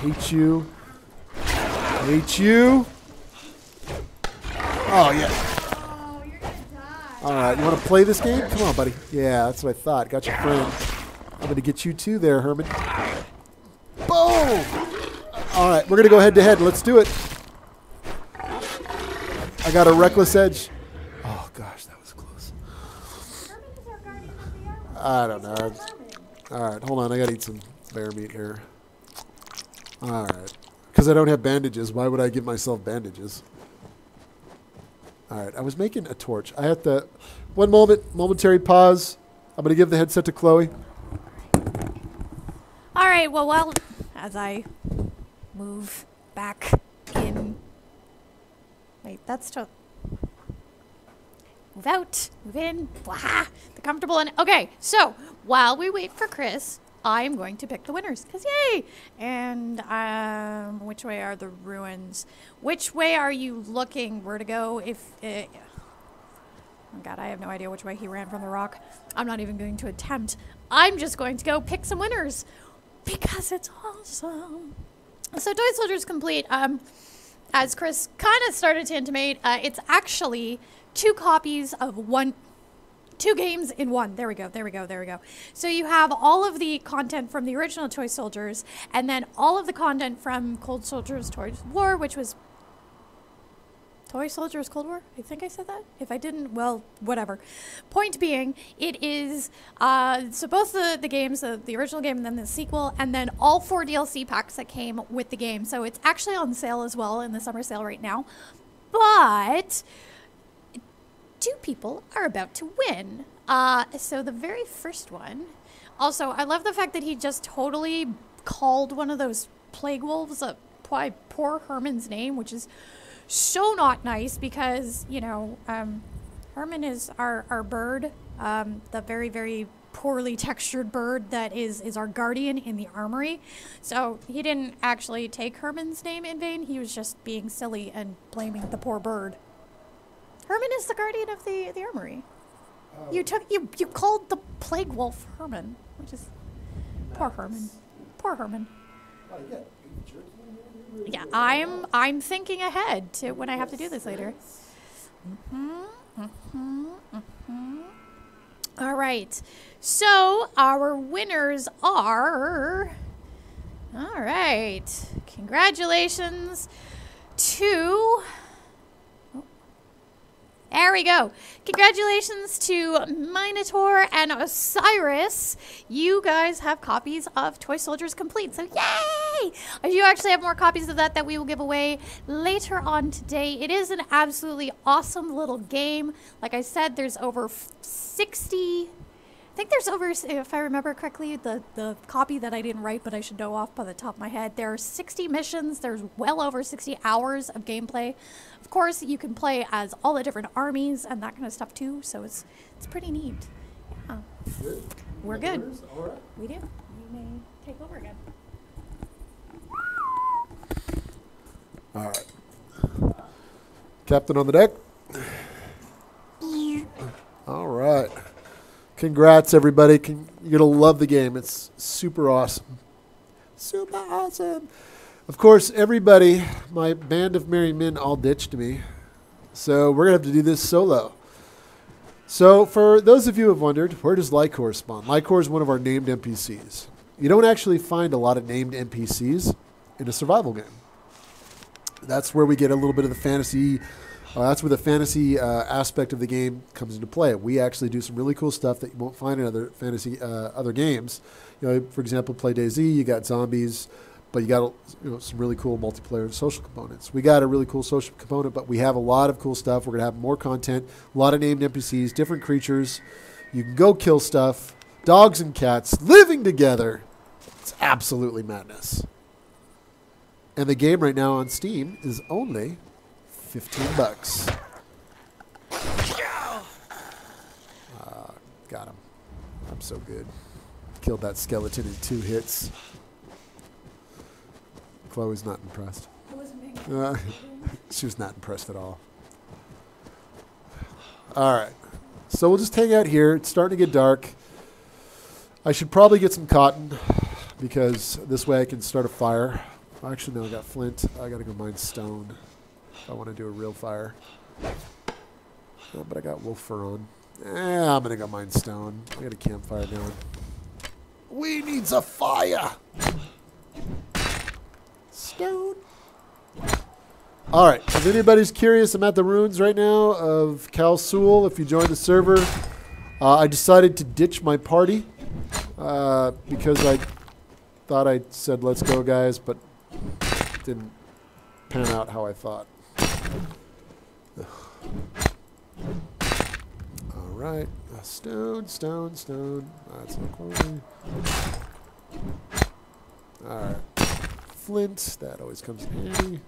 hate you. I hate you. Oh, yeah. Oh, you're gonna die. All right, you want to play this game? Come on, buddy. Yeah, that's what I thought. Got your friend. I'm going to get you too there, Herman. Boom! All right, we're going to go head-to-head. Let's do it. I got a reckless edge. Oh, gosh, that was close. Herman is our guardian of the hour. I don't know. Herman. All right, hold on. I got to eat some bear meat here. All right. Because I don't have bandages. Why would I give myself bandages? All right, I was making a torch. I have to... One moment, momentary pause. I'm going to give the headset to Chloe. All right, well, as I move back in. Wait, that's to. Move out, move in. Blah, the comfortable one. Okay, so while we wait for Chris, I'm going to pick the winners, because yay! And which way are the ruins? Which way are you looking? Where to go? Oh God, I have no idea which way he ran from the rock. I'm not even going to attempt. I'm just going to go pick some winners because it's awesome. So Toy Soldiers Complete, as Chris kind of started to intimate, it's actually 2 copies of 2 games in one. There we go. So you have all of the content from the original Toy Soldiers, and then all of the content from Cold Soldiers Toy War, which was Toy Soldiers Cold War? I think I said that. If I didn't, well, whatever. Point being, it is, so both the games, the original game and then the sequel, and then all 4 DLC packs that came with the game. So it's actually on sale as well in the summer sale right now. But two people are about to win. So the very first one. Also, I love the fact that he just totally called one of those plague wolves by poor Herman's name, which is so not nice because, you know, Herman is our bird, the very, very poorly textured bird that is our guardian in the armory. So he didn't actually take Herman's name in vain. He was just being silly and blaming the poor bird. Herman is the guardian of the armory. You called the plague wolf Herman, which is poor Herman. Poor Herman. Yeah, I'm thinking ahead to when I have to do this later. All right. So our winners are. All right. Congratulations to. There we go. Congratulations to Minotaur and Osiris. You guys have copies of Toy Soldiers Complete. So yay! You actually have more copies of that we will give away later on today. It is an absolutely awesome little game. Like I said, there's over 60... I think there's over, if I remember correctly, the copy that I didn't write, but I should know off by the top of my head. There are 60 missions. There's well over 60 hours of gameplay. Of course, you can play as all the different armies and that kind of stuff too. So it's pretty neat. Yeah. Good. We're good. All right. We do. You may take over again. All right. Captain on the deck. All right. Congrats, everybody. You're going to love the game. It's super awesome. Super awesome. Of course, everybody, my band of merry men all ditched me. So we're going to have to do this solo. So for those of you who have wondered, where does Lycor spawn? Lycor is one of our named NPCs. You don't actually find a lot of named NPCs in a survival game. That's where we get a little bit of the fantasy. That's where the fantasy aspect of the game comes into play. We actually do some really cool stuff that you won't find in other fantasy other games. You know, for example, Play DayZ, you got zombies, but you got some really cool multiplayer and social components. We got a really cool social component, but we have a lot of cool stuff. We're going to have more content, a lot of named NPCs, different creatures. You can go kill stuff. Dogs and cats living together. It's absolutely madness. And the game right now on Steam is only $15. Got him. I'm so good. Killed that skeleton in 2 hits. Chloe's not impressed. It wasn't me. She was not impressed at all. All right. So we'll just hang out here. It's starting to get dark. I should probably get some cotton because this way I can start a fire. Actually, no, I got flint. I got to go mine stone. I want to do a real fire. Oh, but I got wolf fur on. I'm going to go mine stone. I got a campfire going. We needs a fire. Stone. All right. If anybody's curious, I'm at the ruins right now of Kal'Sul. If you join the server, I decided to ditch my party because I thought I said, let's go, guys, but it didn't pan out how I thought. All right, stone. That's not quality. All right, flint. That always comes in handy.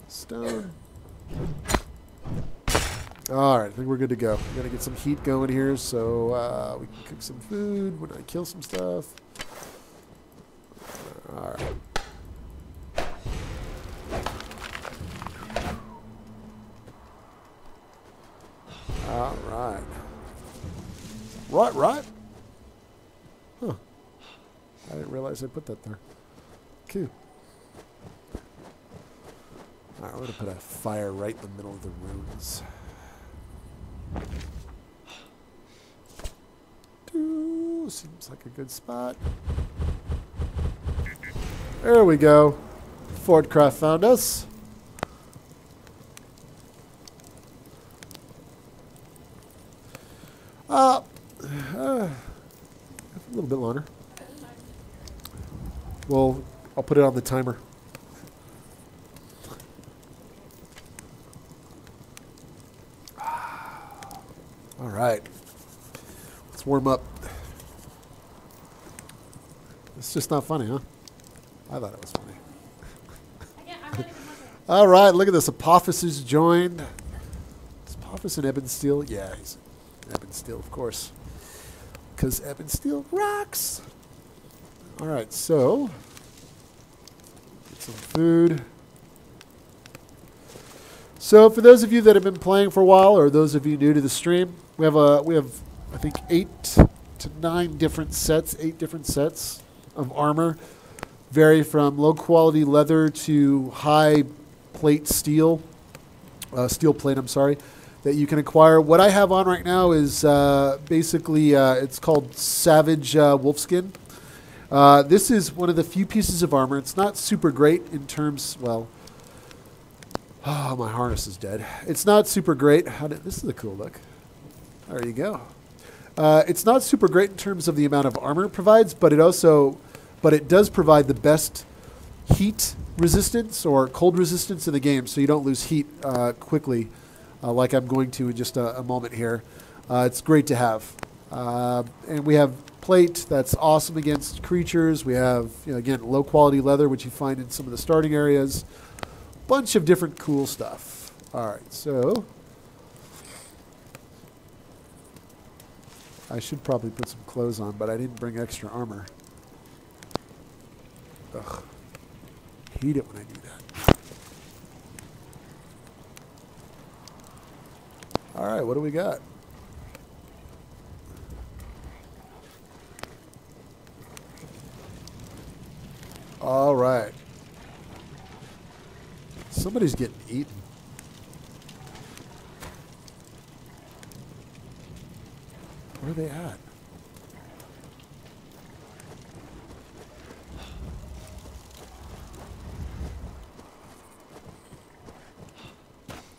Stone. All right, I think we're good to go. We're gonna get some heat going here, so we can cook some food when I kill some stuff. All right. All right. Right. Huh. I didn't realize I put that there. Cool. All right, we're going to put a fire right in the middle of the ruins. Seems like a good spot. There we go. Fordcraft found us. A little bit longer. Well, I'll put it on the timer. right. Let's warm up. It's just not funny, huh? I thought it was funny. I'm not even looking. All right, look at this. Apophis is joined. Is Apophis in Ebon Steel? Yeah, he's in Ebon Steel, of course. Because Ebon Steel rocks. All right, so get some food. So for those of you that have been playing for a while, or those of you new to the stream, we have I think 8 to 9 different sets, 8 different sets of armor, vary from low quality leather to high plate steel, steel plate, I'm sorry, that you can acquire. What I have on right now is basically, it's called Savage Wolfskin. This is one of the few pieces of armor. It's not super great in terms, well, oh, my harness is dead. It's not super great. This is a cool look. There you go. It's not super great in terms of the amount of armor it provides, but it does provide the best heat resistance or cold resistance in the game, so you don't lose heat quickly, like I'm going to in just a moment here. It's great to have. And we have plate that's awesome against creatures. We have, again, low quality leather, which you find in some of the starting areas. Bunch of different cool stuff. All right, so I should probably put some clothes on, but I didn't bring extra armor. Ugh. Hate it when I do that. All right, what do we got? All right. Somebody's getting eaten. Where are they at?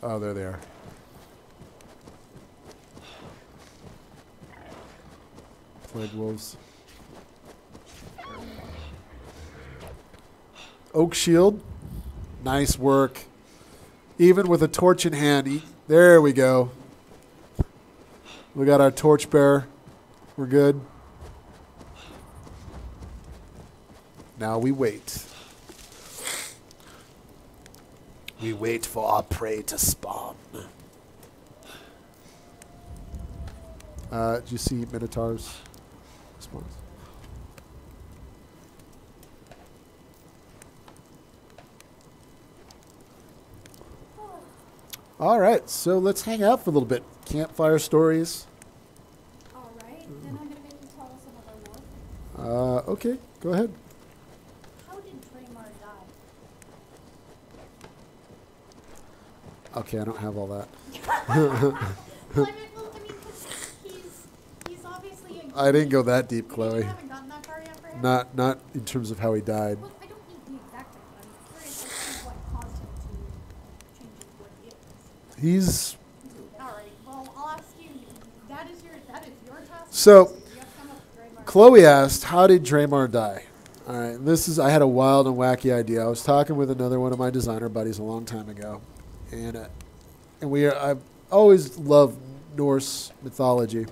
Oh, there they are. Plague wolves. Oak shield. Nice work. Even with a torch in hand. There we go. We got our torch bearer. We're good. Now we wait. We wait for our prey to spawn. Do you see Minotaur's spawns? All right, so let's hang out for a little bit. Campfire stories. All right, then I'm going to make you tell us another war. Okay, go ahead. How did Draymar die? Okay, I don't have all that. Well, I mean, 'cause he's obviously a... I didn't go that deep, Chloe. You haven't gotten that far yet for him? Not in terms of how he died. Well, I don't need the exact thing, but I'm curious as to what caused him to change what he is. He's All right, well, I'll ask you, that is your task. so. You have to come up with Draymar. Chloe asked, "How did Draymar die?" All right, I had a wild and wacky idea. I was talking with another one of my designer buddies a long time ago, and I've always loved Norse mythology.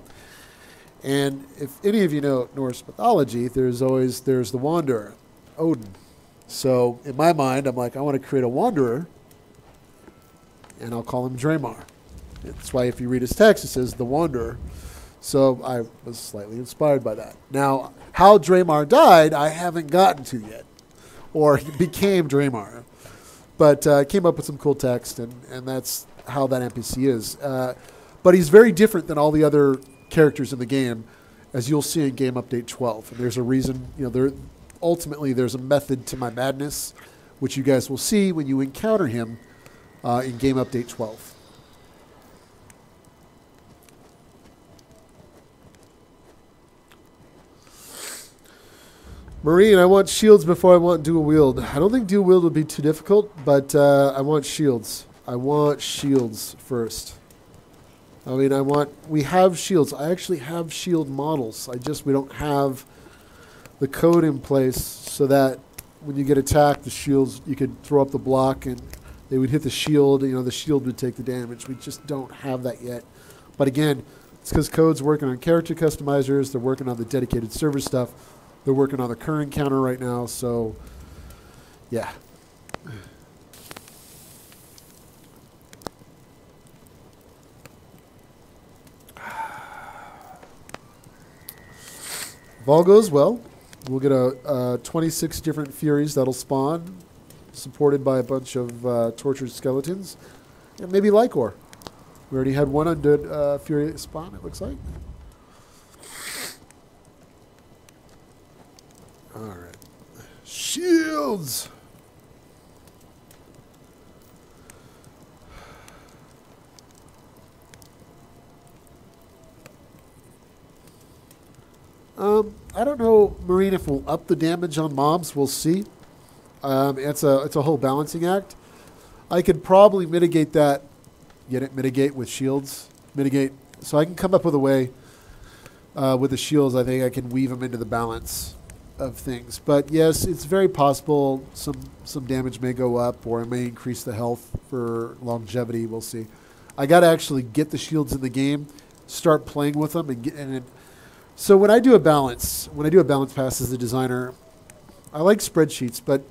And if any of you know Norse mythology, there's the Wanderer, Odin. So in my mind, I'm like, I want to create a Wanderer, and I'll call him Draymar. That's why if you read his text, it says the Wanderer. So I was slightly inspired by that. Now, how Draymar died, I haven't gotten to yet, or he became Draymar. But I came up with some cool text, and that's how that NPC is. But he's very different than all the other characters in the game, as you'll see in Game Update 12. And there's a reason, ultimately there's a method to my madness, which you guys will see when you encounter him in Game Update 12. Marine, I want shields before I want dual wield. I don't think dual wield would be too difficult, but I want shields. I want shields first. I mean, we have shields. I actually have shield models. We don't have the code in place so that when you get attacked, the shields, you could throw up the block and they would hit the shield. The shield would take the damage. We just don't have that yet. But again, It's because Code's working on character customizers. They're working on the dedicated server stuff. They're working on the current counter right now. So, yeah. If all goes well, we'll get a 26 different Furies that'll spawn, supported by a bunch of tortured skeletons, and maybe Lycor. We already had one undead Fury spawn, it looks like. All right. Shields! I don't know, Marine, if we'll up the damage on mobs. We'll see. It's a whole balancing act. I could probably mitigate that. Get it? Mitigate with shields. Mitigate. So I can come up with a way with the shields. I think I can weave them into the balance of things. But yes, it's very possible some damage may go up, or it may increase the health for longevity. We'll see. I got to actually get the shields in the game, start playing with them, so when I do a balance pass as a designer, I like spreadsheets, but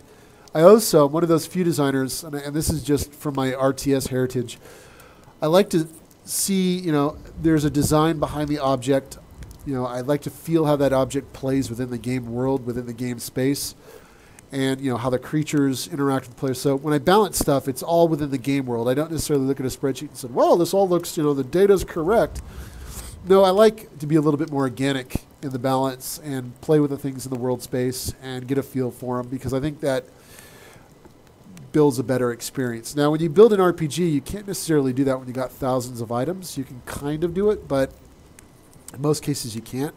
I also, I'm one of those few designers, and this is just from my RTS heritage, I like to see, there's a design behind the object. I'd like to feel how that object plays within the game world, within the game space, and, how the creatures interact with players. So when I balance stuff, it's all within the game world. I don't necessarily look at a spreadsheet and say, well, this all looks, the data's correct. No, I like to be a little bit more organic in the balance and play with the things in the world space and get a feel for them, because I think that builds a better experience. Now, when you build an RPG, you can't necessarily do that when you got thousands of items. You can kind of do it, but in most cases you can't.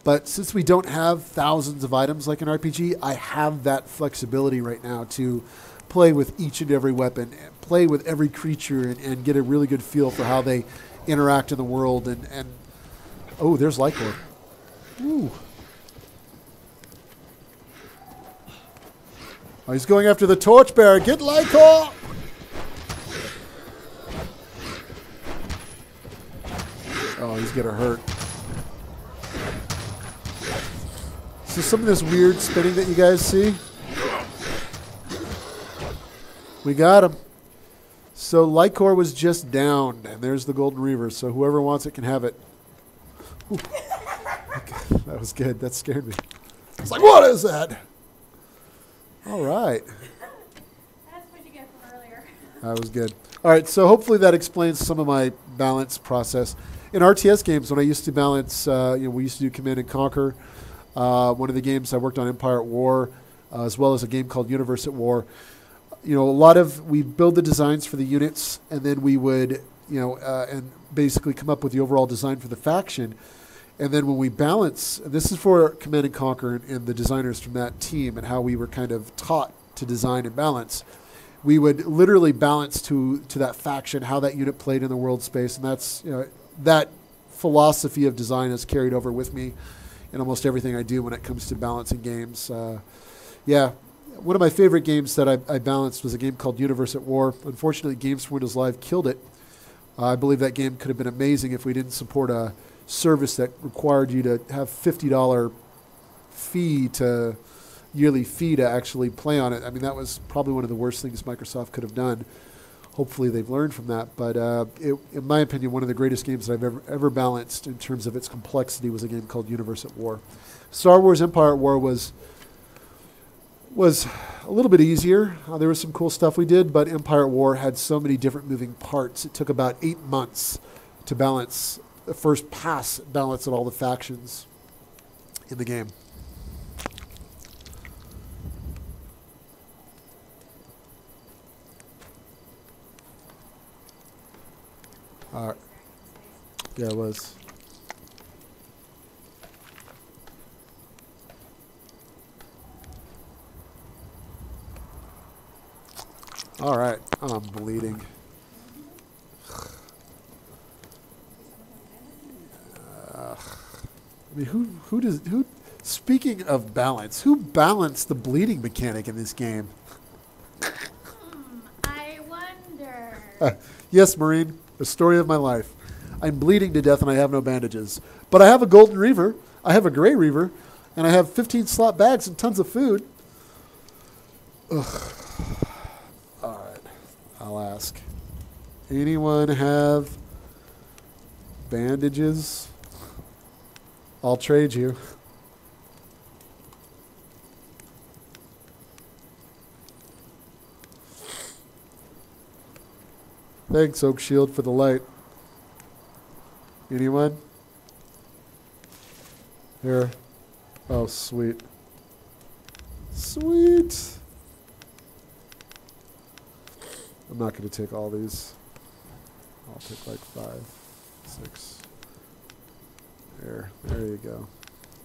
But since we don't have thousands of items like an RPG, I have that flexibility right now to play with each and every weapon, and play with every creature, and get a really good feel for how they interact in the world. And oh, there's Lycor. Ooh. Oh, he's going after the torchbearer. Get Lycor! Oh, he's gonna hurt. So some of this weird spinning that you guys see. We got him. So Lycor was just down, and there's the Golden Reaver. So whoever wants it can have it. Ooh. Okay, that was good. That scared me. I was like, what is that? All right. That's what you get from earlier. That was good. All right, so hopefully that explains some of my balance process. In RTS games, when I used to balance, we used to do Command and Conquer. One of the games I worked on, Empire at War, as well as a game called Universe at War. We build the designs for the units, and then we would, and basically come up with the overall design for the faction. And then when we balance, and this is for Command and Conquer and the designers from that team and how we were kind of taught to design and balance, we would literally balance to that faction, how that unit played in the world space. And that's, that philosophy of design has carried over with me in almost everything I do when it comes to balancing games. One of my favorite games that I balanced was a game called Universe at War. Unfortunately, Games for Windows Live killed it. I believe that game could have been amazing if we didn't support a service that required you to have $50 yearly fee to actually play on it. I mean, that was probably one of the worst things Microsoft could have done. Hopefully they've learned from that. But in my opinion, one of the greatest games that I've ever balanced in terms of its complexity was a game called Universe at War. Star Wars Empire at War was a little bit easier. There was some cool stuff we did, but Empire at War had so many different moving parts. It took about 8 months to balance the first pass balance at all the factions in the game. Yeah, it was. All right, I'm bleeding. Speaking of balance, who balanced the bleeding mechanic in this game? I wonder. Yes, Marine, the story of my life. I'm bleeding to death and I have no bandages. But I have a golden reaver, I have a gray reaver, and I have 15 slot bags and tons of food. Ugh. All right, I'll ask. Anyone have bandages? I'll trade you. Thanks, Oak Shield, for the light. Anyone? Here. Oh, sweet. Sweet. I'm not going to take all these. I'll take like 5, 6. There you go.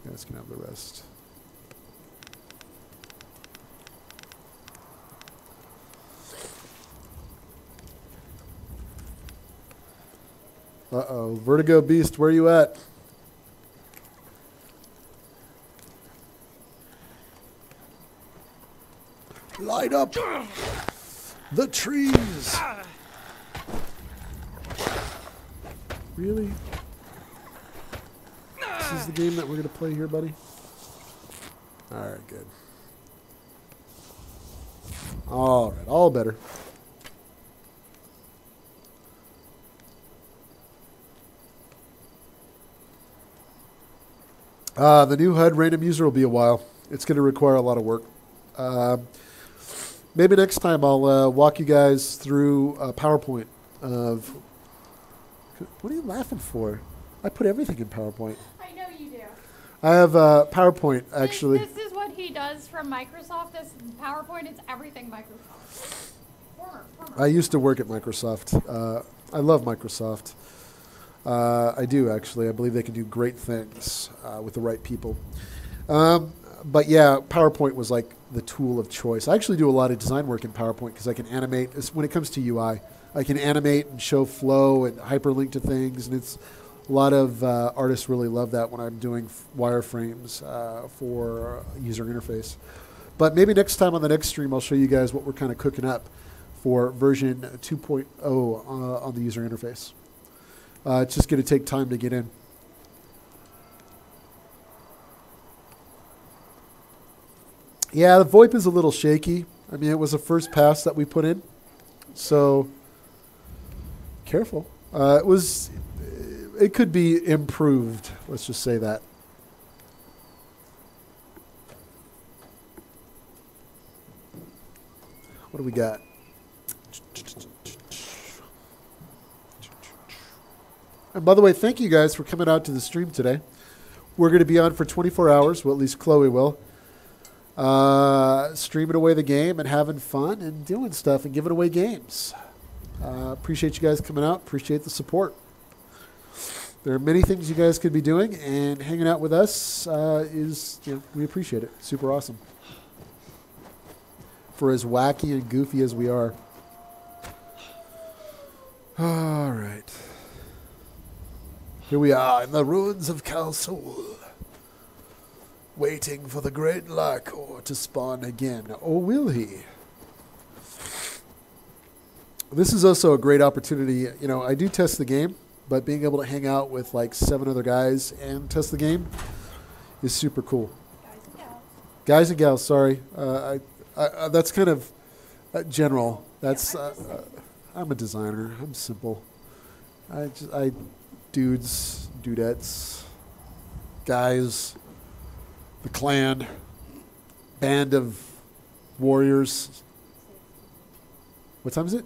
You guys can have the rest. Uh-oh. Vertigo Beast, where you at? Light up the trees. Really? This is the game that we're going to play here, buddy? All right, good. All right, all better. The new HUD random user will be a while. It's going to require a lot of work. Maybe next time I'll walk you guys through a PowerPoint of... What are you laughing for? I put everything in PowerPoint. I know you do. I have PowerPoint, actually. This is what he does from Microsoft. This PowerPoint, it's everything Microsoft. Former. I used to work at Microsoft. I love Microsoft. I do, actually. I believe they can do great things with the right people. But yeah, PowerPoint was like the tool of choice. I actually do a lot of design work in PowerPoint because I can animate. When it comes to UI, I can animate and show flow and hyperlink to things, and it's a lot of artists really love that when I'm doing wireframes for user interface. But maybe next time on the next stream, I'll show you guys what we're kind of cooking up for version 2.0 on the user interface. It's just going to take time to get in. Yeah, the VoIP is a little shaky. I mean, it was the first pass that we put in, so careful. It could be improved. Let's just say that. What do we got? And by the way, thank you guys for coming out to the stream today. We're going to be on for 24 hours. Well, at least Chloe will. Streaming away the game and having fun and doing stuff and giving away games. Appreciate you guys coming out. Appreciate the support. There are many things you guys could be doing, and hanging out with us we appreciate it. Super awesome. For as wacky and goofy as we are. All right. Here we are in the ruins of Kal'Sul, waiting for the great Larkor to spawn again. Or will he? This is also a great opportunity. You know, I do test the game, but being able to hang out with like 7 other guys and test the game is super cool. Guys and gals, sorry. That's kind of general. That's I'm a designer. I'm simple. Dudes, dudettes, guys, the clan, band of warriors. What time is it?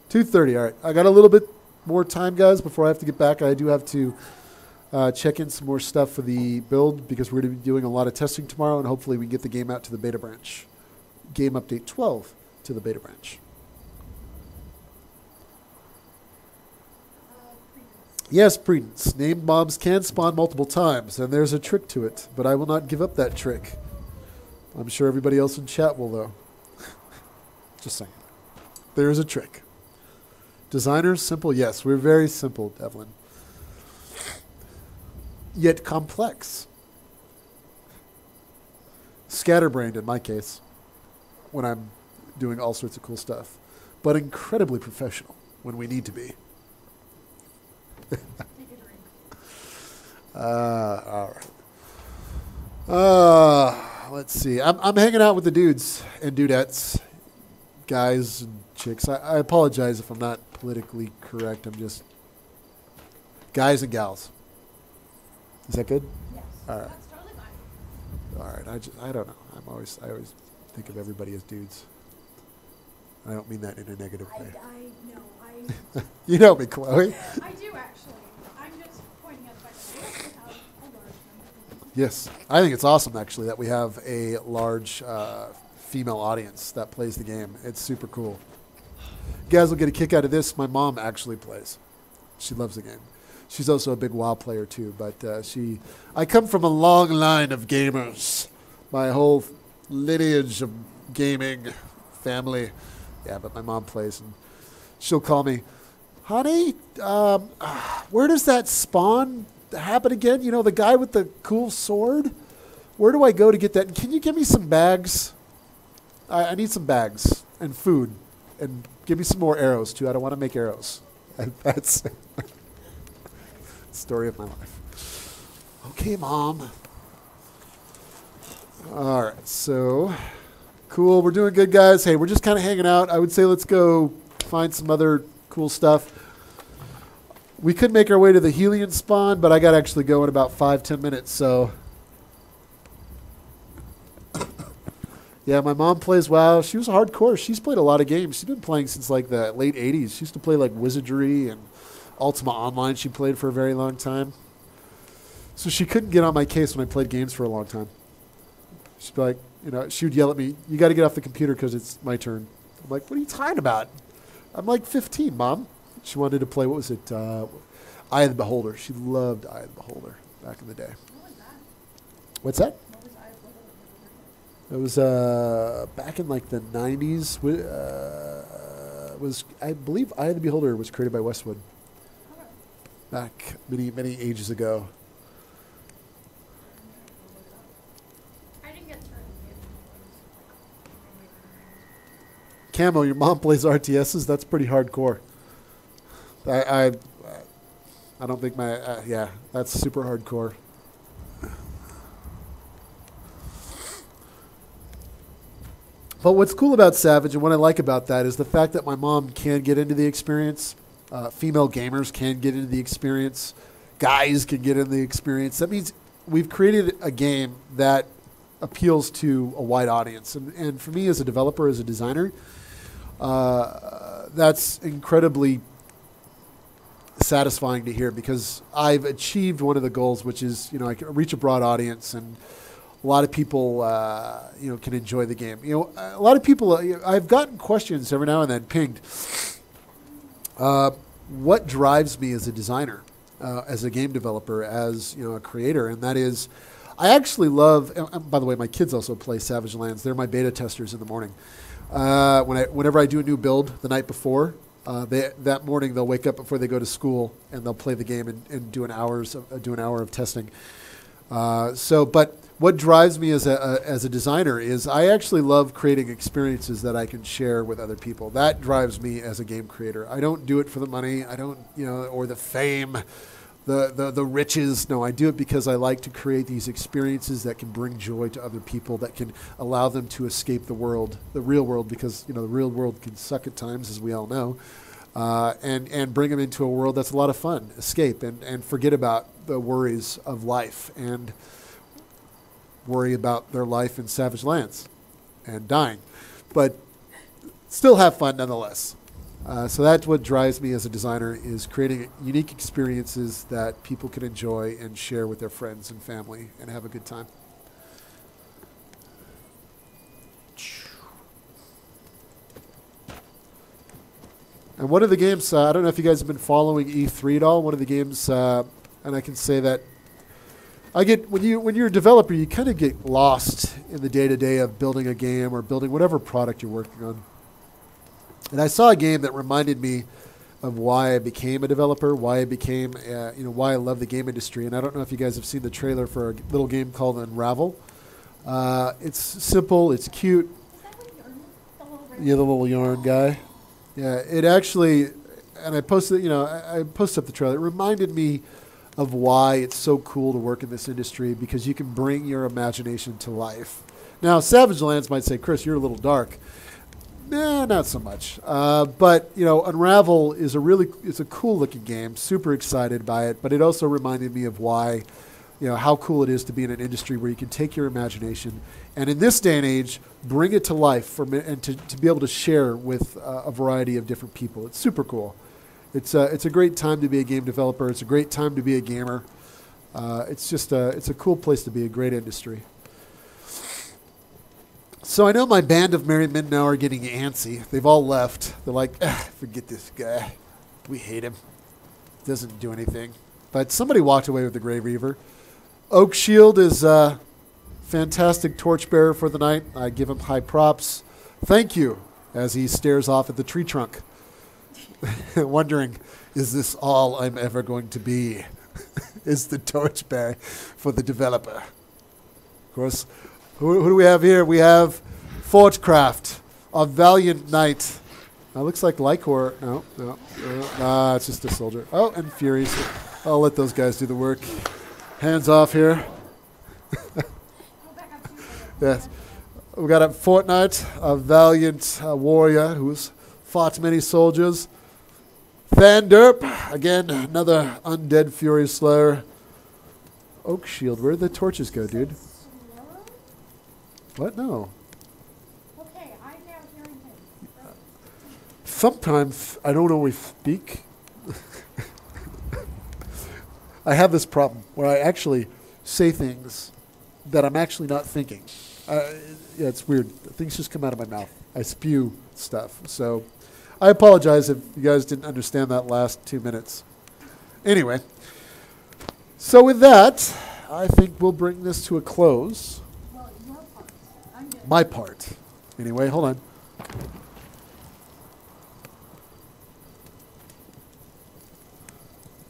2:30. All right. I got a little bit more time, guys, before I have to get back. I do have to check in some more stuff for the build because we're going to be doing a lot of testing tomorrow, and hopefully we can get the game out to the beta branch. Game update 12 to the beta branch. Yes, Prudence. Named mobs can spawn multiple times, and there's a trick to it, but I will not give up that trick. I'm sure everybody else in chat will, though. Just saying. There is a trick. Designers, simple? Yes, we're very simple, Devlin. Yet complex. Scatterbrained in my case, when I'm doing all sorts of cool stuff, but incredibly professional when we need to be. Take a drink. All right. Let's see. I'm hanging out with the dudes and dudettes, guys and chicks. I apologize if I'm not politically correct. I'm just guys and gals. Is that good? Yes. All right. That's totally fine. All right. I don't know. I always think of everybody as dudes. I don't mean that in a negative way. I know. You know me, Chloe. I do actually. I'm just pointing out the fact that we actually have a large number. Yes, I think it's awesome actually that we have a large female audience that plays the game. It's super cool. You guys will get a kick out of this. My mom actually plays. She loves the game. She's also a big WoW player too, but I come from a long line of gamers. My whole lineage of gaming family. Yeah, but my mom plays, and she'll call me, honey, where does that spawn happen again? You know, the guy with the cool sword? Where do I go to get that? And can you give me some bags? I need some bags and food, and give me some more arrows too. I don't want to make arrows. And that's the story of my life. Okay, Mom. All right, so cool. We're doing good, guys. Hey, we're just kind of hanging out. I would say let's go find some other cool stuff. We could make our way to the Helion spawn, but I got to actually go in about 5-10 minutes. So, yeah, my mom plays WoW. She was hardcore. She's played a lot of games. She's been playing since like the late 80s. She used to play like Wizardry and Ultima Online. She played for a very long time. So she couldn't get on my case when I played games for a long time. She'd be like, you know, she would yell at me, you got to get off the computer because it's my turn. I'm like, what are you talking about? I'm like 15, Mom. She wanted to play, what was it? Eye of the Beholder. She loved Eye of the Beholder back in the day. What was that? What's that? What was I? What was It was back in like the 90s. Was I believe Eye of the Beholder was created by Westwood okay. back many ages ago. I didn't get turned. Camo, your mom plays RTSs. That's pretty hardcore. I don't think my yeah, that's super hardcore. But what's cool about Savage and what I like about that is the fact that my mom can get into the experience. Female gamers can get into the experience. Guys can get into the experience. That means we've created a game that appeals to a wide audience. And for me as a developer, as a designer, that's incredibly satisfying to hear because I've achieved one of the goals, which is, you know, I can reach a broad audience and a lot of people, you know, can enjoy the game. You know, a lot of people, I've gotten questions every now and then pinged. What drives me as a designer, as a game developer, as, you know, a creator? And that is, I actually love, and by the way, my kids also play Savage Lands. They're my beta testers in the morning. Whenever I do a new build the night before, that morning they'll wake up before they go to school and they'll play the game and do an hour of testing. But what drives me as a designer is I actually love creating experiences that I can share with other people. That drives me as a game creator. I don't do it for the money. I don't, you know, or the fame, the riches. No, I do it because I like to create these experiences that can bring joy to other people, that can allow them to escape the real world, because, you know, the real world can suck at times, as we all know, and bring them into a world that's a lot of fun, escape, and forget about the worries of life and worry about their life in Savage Lands and dying, but still have fun nonetheless. So that's what drives me as a designer, is creating unique experiences that people can enjoy and share with their friends and family and have a good time. And one of the games, I don't know if you guys have been following E3 at all, one of the games, and I can say that when you're a developer, you kind of get lost in the day-to-day of building a game or building whatever product you're working on. And I saw a game that reminded me of why I became a developer, why I became, why I love the game industry. And I don't know if you guys have seen the trailer for a little game called Unravel. It's simple, it's cute. Is that what Yarn? The little Yeah, the little yarn guy. Yeah, it actually, and I posted, I posted up the trailer. It reminded me of why it's so cool to work in this industry, because you can bring your imagination to life. Now, Savage Lands might say, Chris, you're a little dark. Nah, not so much. But Unravel is it's a cool looking game. Super excited by it. But it also reminded me of why, how cool it is to be in an industry where you can take your imagination and in this day and age bring it to life and to be able to share with a variety of different people. It's super cool. It's a great time to be a game developer. It's a great time to be a gamer. It's a cool place to be. A great industry. So I know my band of merry men now are getting antsy. They've all left. They're like, forget this guy. We hate him. Doesn't do anything. But somebody walked away with the Grave Reaver. Oak Shield is a fantastic torchbearer for the night. I give him high props. Thank you, as he stares off at the tree trunk, wondering, is this all I'm ever going to be? Is the torchbearer for the developer. Of course, who do we have here? We have Forgecraft, a valiant knight. Looks like Lycor. No. It's just a soldier. Oh, and Furies. I'll let those guys do the work. Hands off here. Yes. We got a Fortnite, a valiant warrior who's fought many soldiers. Thanderp, again, another undead Fury Slayer. Oak Shield, where'd the torches go, dude? What? No. Okay, I'm now hearing him. Sometimes I don't always speak. I have this problem where I actually say things that I'm actually not thinking. Yeah, it's weird. Things just come out of my mouth. I spew stuff. So I apologize if you guys didn't understand that last 2 minutes. Anyway, so with that, I think we'll bring this to a close. Well, your part. I'm good. My part. Anyway, hold on.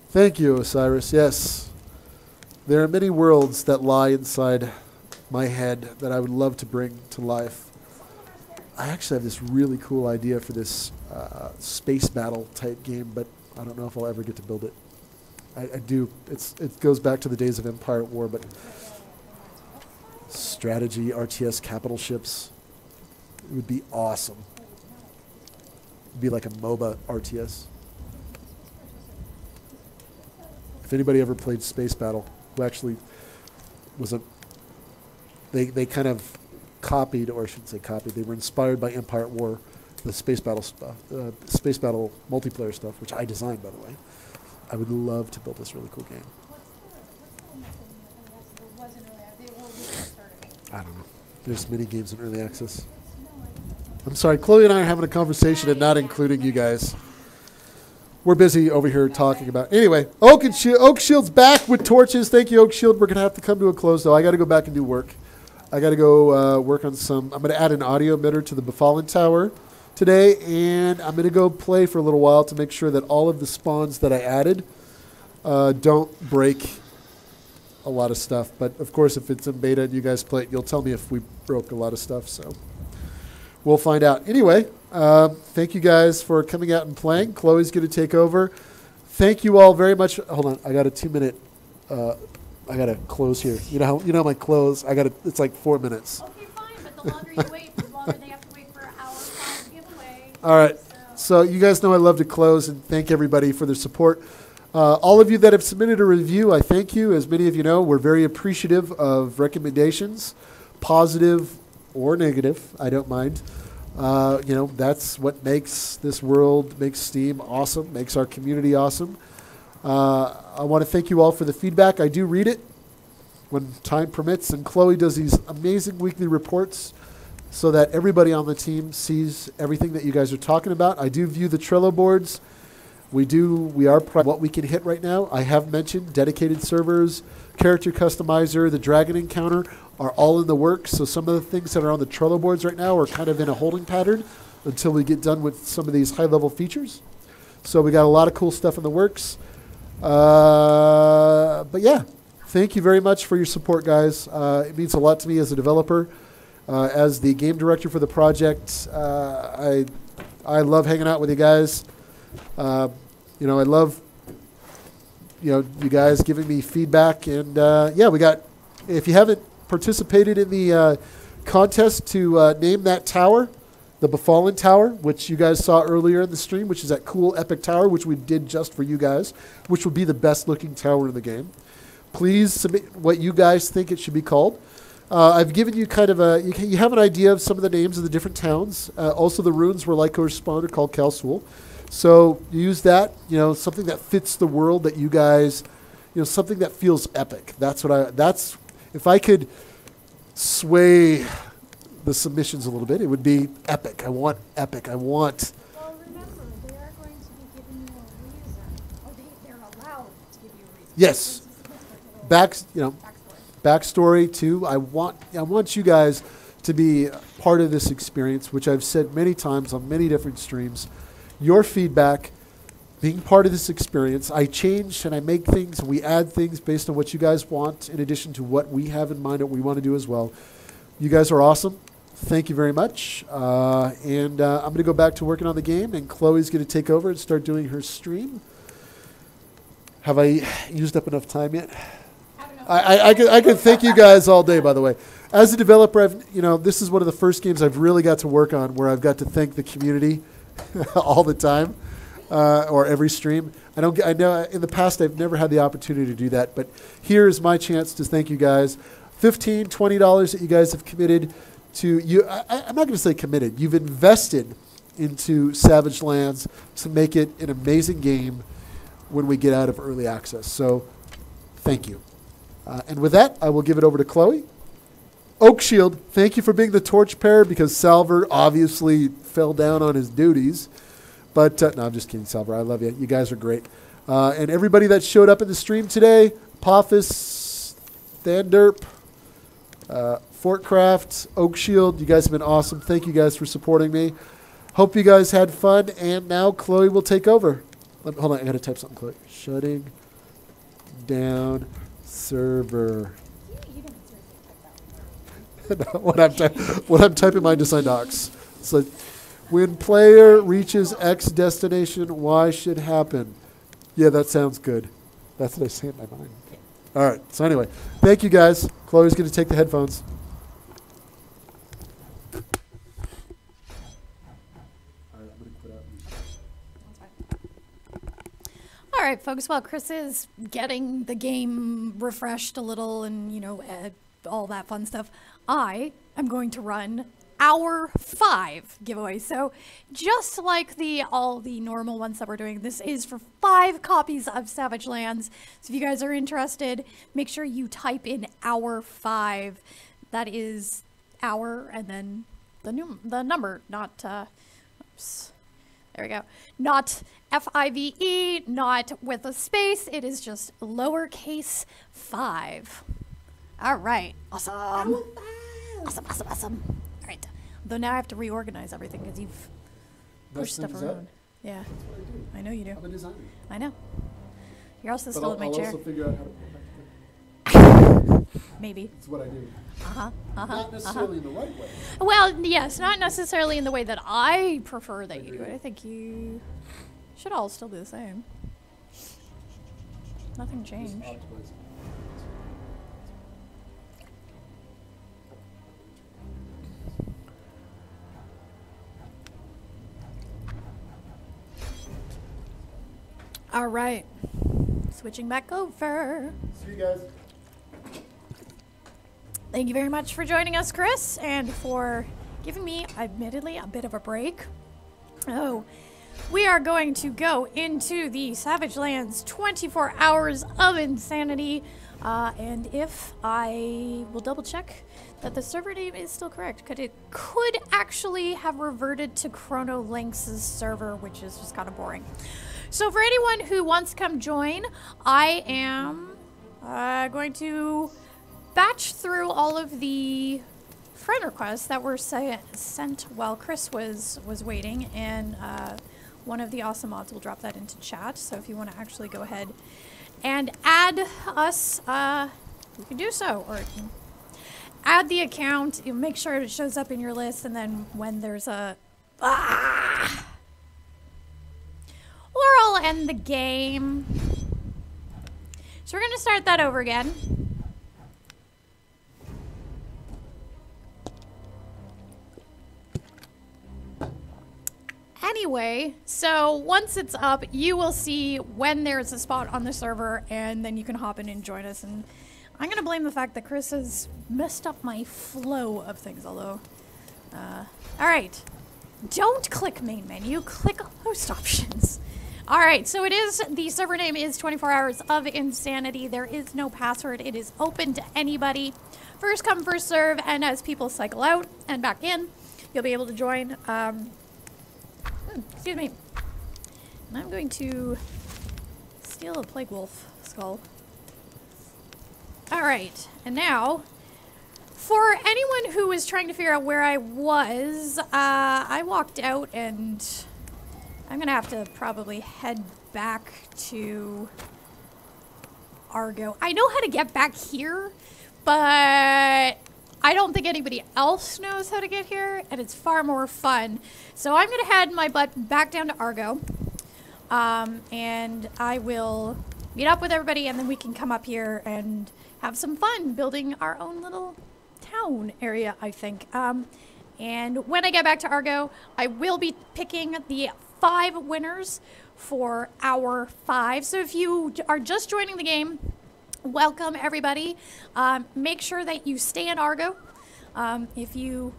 Thank you, Osiris. Yes, there are many worlds that lie inside my head that I would love to bring to life. I actually have this really cool idea for this space battle type game, but I don't know if I'll ever get to build it. I do. It goes back to the days of Empire at War, but strategy, RTS, capital ships. It would be awesome. It'd be like a MOBA RTS. If anybody ever played Space Battle, who actually was they kind of copied, or I shouldn't say copied, they were inspired by Empire at War, the Space Battle stuff, Space Battle multiplayer stuff, which I designed, by the way. I would love to build this really cool game. I don't know. There's many games in early access. I'm sorry, Chloe and I are having a conversation and not including you guys. We're busy over here talking about. Anyway, Oak Shield's back with torches. Thank you, Oak Shield. We're going to have to come to a close, though. I got to go back and do work. I got to go work on some. I'm going to add an audio emitter to the Befallen Tower today, and I'm going to go play for a little while to make sure that all of the spawns that I added don't break a lot of stuff. But, of course, if it's in beta and you guys play it, you'll tell me if we broke a lot of stuff. So we'll find out. Anyway. Thank you guys for coming out and playing. Chloe's going to take over. Thank you all very much. Hold on, I got a 2-minute. I got to close here. You know my close. It's like 4 minutes. Okay, fine, but the longer you wait, the longer they have to wait for our 5 giveaway. All right. So you guys know I love to close and thank everybody for their support. All of you that have submitted a review, I thank you. As many of you know, we're very appreciative of recommendations, positive or negative. I don't mind. That's what makes this world, makes Steam awesome, makes our community awesome. I want to thank you all for the feedback. I do read it when time permits, and Chloe does these amazing weekly reports so that everybody on the team sees everything that you guys are talking about. I do view the Trello boards. We are proud of what we can hit right now. I have mentioned dedicated servers, character customizer, the dragon encounter are all in the works. So some of the things that are on the Trello boards right now are kind of in a holding pattern until we get done with some of these high-level features. So we got a lot of cool stuff in the works. But yeah, thank you very much for your support, guys. It means a lot to me as a developer. As the game director for the project, I love hanging out with you guys. You know, I love, you know, you guys giving me feedback. And yeah, we got, if you haven't participated in the contest to name that tower, the Befallen Tower, which you guys saw earlier in the stream, which is that cool epic tower, which we did just for you guys, which would be the best looking tower in the game. Please submit what you guys think it should be called. I've given you kind of a, you have an idea of some of the names of the different towns. Also the runes where Lycor spawned are called Kalsul. So use that, you know, something that fits the world that you guys, you know, something that feels epic. That's what that's, if I could sway the submissions a little bit, it would be epic. I want epic. I want. Well, remember, they are going to be giving you a reason. Or they're allowed to give you a reason. Yes. You know, backstory too. I want you guys to be part of this experience, which I've said many times on many different streams. Your feedback, being part of this experience, I change and I make things, we add things based on what you guys want, in addition to what we have in mind, what we want to do as well. You guys are awesome. Thank you very much. And I'm going to go back to working on the game, and Chloe's going to take over and start doing her stream. Have I used up enough time yet? I could thank you guys all day, by the way. As a developer, you know, this is one of the first games I've really got to work on where I've got to thank the community all the time, or every stream. I know in the past I've never had the opportunity to do that, but here is my chance to thank you guys. $15, $20 that you guys have committed to you. I'm not going to say committed. You've invested into Savage Lands to make it an amazing game when we get out of early access. So thank you. And with that, I will give it over to Chloe. Oakshield, thank you for being the torchbearer, because Salver obviously fell down on his duties. But no, I'm just kidding, Salver. I love you. You guys are great. And everybody that showed up in the stream today, Apophis, Thanderp, Fortcraft, Oakshield, you guys have been awesome. Thank you guys for supporting me. Hope you guys had fun. And now Chloe will take over. Hold on, I got to type something, Chloe. Shutting down server. When I'm typing my design docs. It's like, when player reaches X destination, Y should happen. Yeah, that sounds good. That's what I say in my mind. All right. So anyway, thank you guys. Chloe's going to take the headphones. All right, folks. While Chris is getting the game refreshed a little and, you know, all that fun stuff, I am going to run Hour 5 giveaway. So just like all the normal ones that we're doing, this is for 5 copies of Savage Lands. So if you guys are interested, make sure you type in Hour 5. That is hour and then the number, not oops. There we go. Not F-I-V-E, not with a space. It is just lowercase 5. All right. Awesome. Awesome. All right. Though now I have to reorganize everything because you've pushed stuff around. Yeah. That's what I do. I know you do. I'm a designer. I know. You're also But still in my chair. I'll also figure out how to Maybe. That's what I do. Not necessarily in the right way. Well, yes, not necessarily in the way that I prefer that you do it. I think you should all still do the same. Nothing changed. All right. Switching back over. See you guys. Thank you very much for joining us, Chris, and for giving me, admittedly, a bit of a break. Oh, we are going to go into the Savage Lands 24 Hours of Insanity, and if I will double check that the server name is still correct, because it could actually have reverted to Chrono Lynx's server, which is just kind of boring. So for anyone who wants to come join, I am going to batch through all of the friend requests that were sent while Chris was waiting, and one of the awesome mods will drop that into chat. So if you want to actually go ahead and add us, you can do so, or add the account. You make sure it shows up in your list, and then when there's a will end the game. So we're going to start that over again. Anyway, so once it's up, you will see when there's a spot on the server, and then you can hop in and join us. And I'm going to blame the fact that Chris has messed up my flow of things, although... Alright. Don't click main menu, click host options. Alright, so it is, the server name is 24 Hours of Insanity. There is no password. It is open to anybody. First come, first serve, and as people cycle out and back in, you'll be able to join. Excuse me. And I'm going to steal a Plague Wolf skull. Alright, and now, for anyone who is trying to figure out where I was, I walked out and I'm gonna have to probably head back to Argo. I know how to get back here, but I don't think anybody else knows how to get here, and it's far more fun. So I'm gonna head my butt back down to Argo, and I will meet up with everybody, and then we can come up here and have some fun building our own little town area, I think. And when I get back to Argo, I will be picking the 5 winners for Hour 5. So if you are just joining the game, welcome everybody. Make sure that you stay in Argo. If you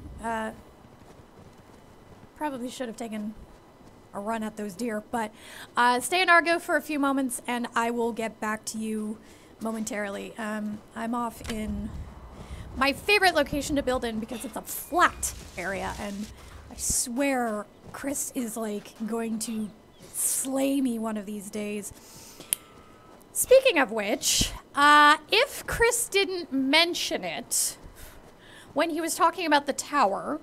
probably should have taken a run at those deer, but stay in Argo for a few moments and I will get back to you momentarily. I'm off in my favorite location to build in because it's a flat area, and I swear Chris is like going to slay me one of these days. Speaking of which, if Chris didn't mention it when he was talking about the tower,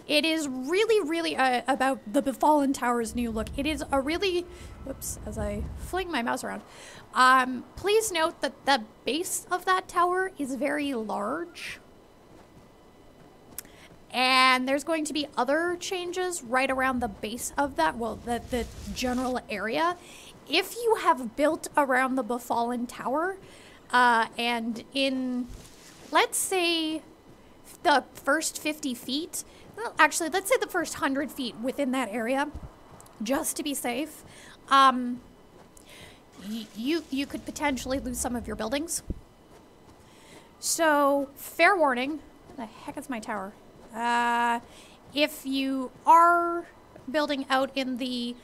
it is really about the Befallen Tower's new look. It is a really, whoops, as I fling my mouse around. Please note that the base of that tower is very large. And there's going to be other changes right around the base of that, well, the general area. If you have built around the Befallen Tower, and in, let's say, the first 50 feet, well, actually, let's say the first 100 feet within that area, just to be safe, you could potentially lose some of your buildings. So, fair warning. What the heck is my tower? If you are building out in the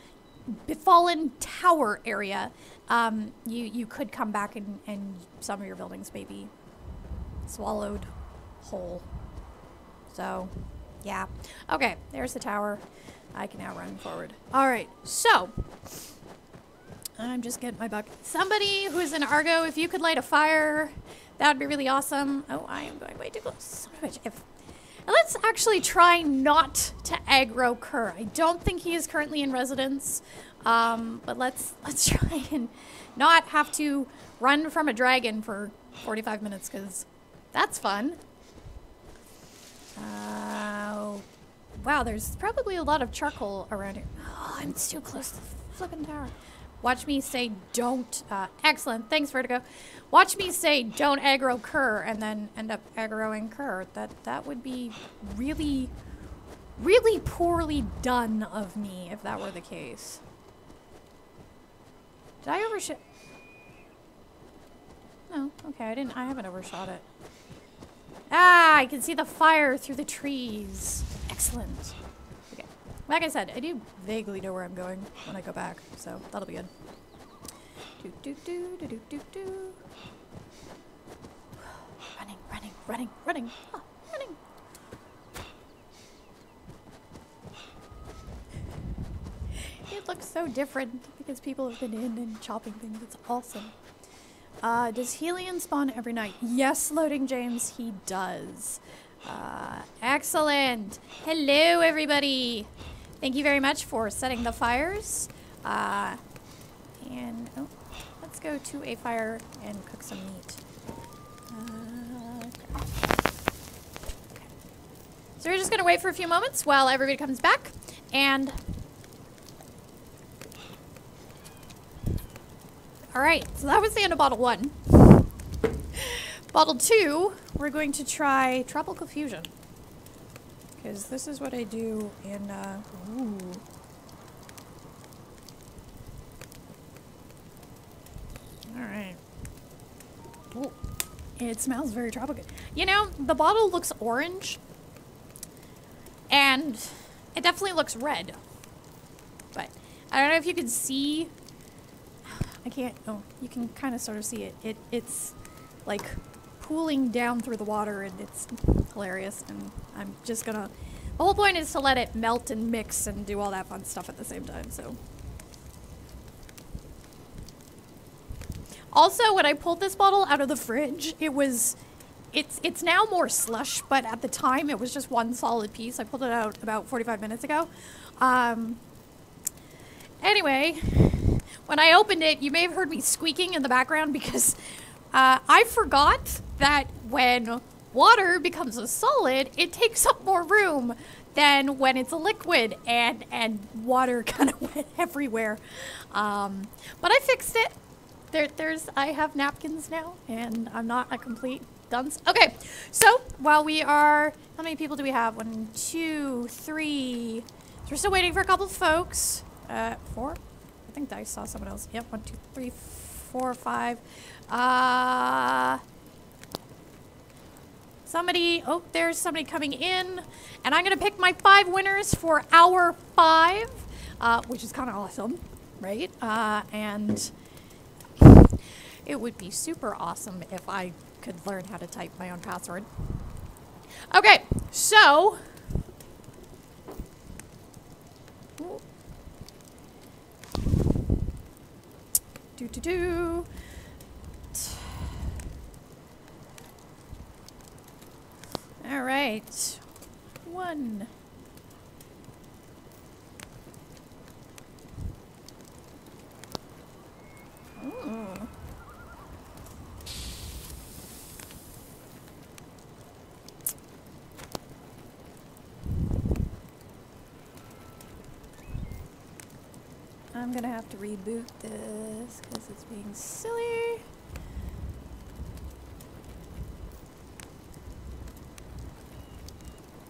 Befallen Tower area, you could come back and some of your buildings may be swallowed whole. So, yeah. Okay, there's the tower. I can now run forward. Alright, so I'm just getting my bucket. Somebody who's in Argo, if you could light a fire, that would be really awesome. Oh, I am going way too close. Son of a bitch. Now let's actually try not to aggro Kerr. I don't think he is currently in residence, but let's try and not have to run from a dragon for 45 minutes, because that's fun. Wow, there's probably a lot of charcoal around here. Oh, I'm too close to the flipping tower. Watch me say don't. Excellent. Thanks, Vertigo. Watch me say don't aggro Kerr and then end up aggroing Kerr. That would be really, really poorly done of me if that were the case. Did I overshoot? No. Okay, I haven't overshot it. Ah, I can see the fire through the trees. Excellent. Okay. Like I said, I do vaguely know where I'm going when I go back, so that'll be good. Running. Oh, running. It looks so different because people have been in and chopping things. It's awesome. Does Helion spawn every night? Yes, Loading James, he does. Excellent. Hello, everybody. Thank you very much for setting the fires. And let's go to a fire and cook some meat. Okay. So we're just gonna wait for a few moments while everybody comes back, and All right, so that was the end of bottle 1. Bottle 2, we're going to try Tropical Fusion. Because this is what I do in, ooh. All right. Ooh. It smells very tropical. You know, the bottle looks orange. And it definitely looks red. But I don't know if you can see. I can't. Oh, you can kind of sort of see it. It's like pooling down through the water, and it's hilarious. And I'm just gonna. The whole point is to let it melt and mix and do all that fun stuff at the same time. So. Also, when I pulled this bottle out of the fridge, it's now more slush, but at the time it was just one solid piece. I pulled it out about 45 minutes ago. Anyway, when I opened it, you may have heard me squeaking in the background because I forgot that when water becomes a solid, it takes up more room than when it's a liquid, and water kind of went everywhere. But I fixed it. I have napkins now, and I'm not a complete dunce. Okay, so while we are, how many people do we have? 1, 2, 3. So we're still waiting for a couple of folks. 4? I think I saw someone else. Yep, 1, 2, 3, 4, 5. Somebody, oh, there's somebody coming in, and I'm gonna pick my 5 winners for hour 5, which is kind of awesome, right? And it would be super awesome if I could learn how to type my own password. Okay, so. All right. 1. Ooh. I'm gonna have to reboot this because it's being silly.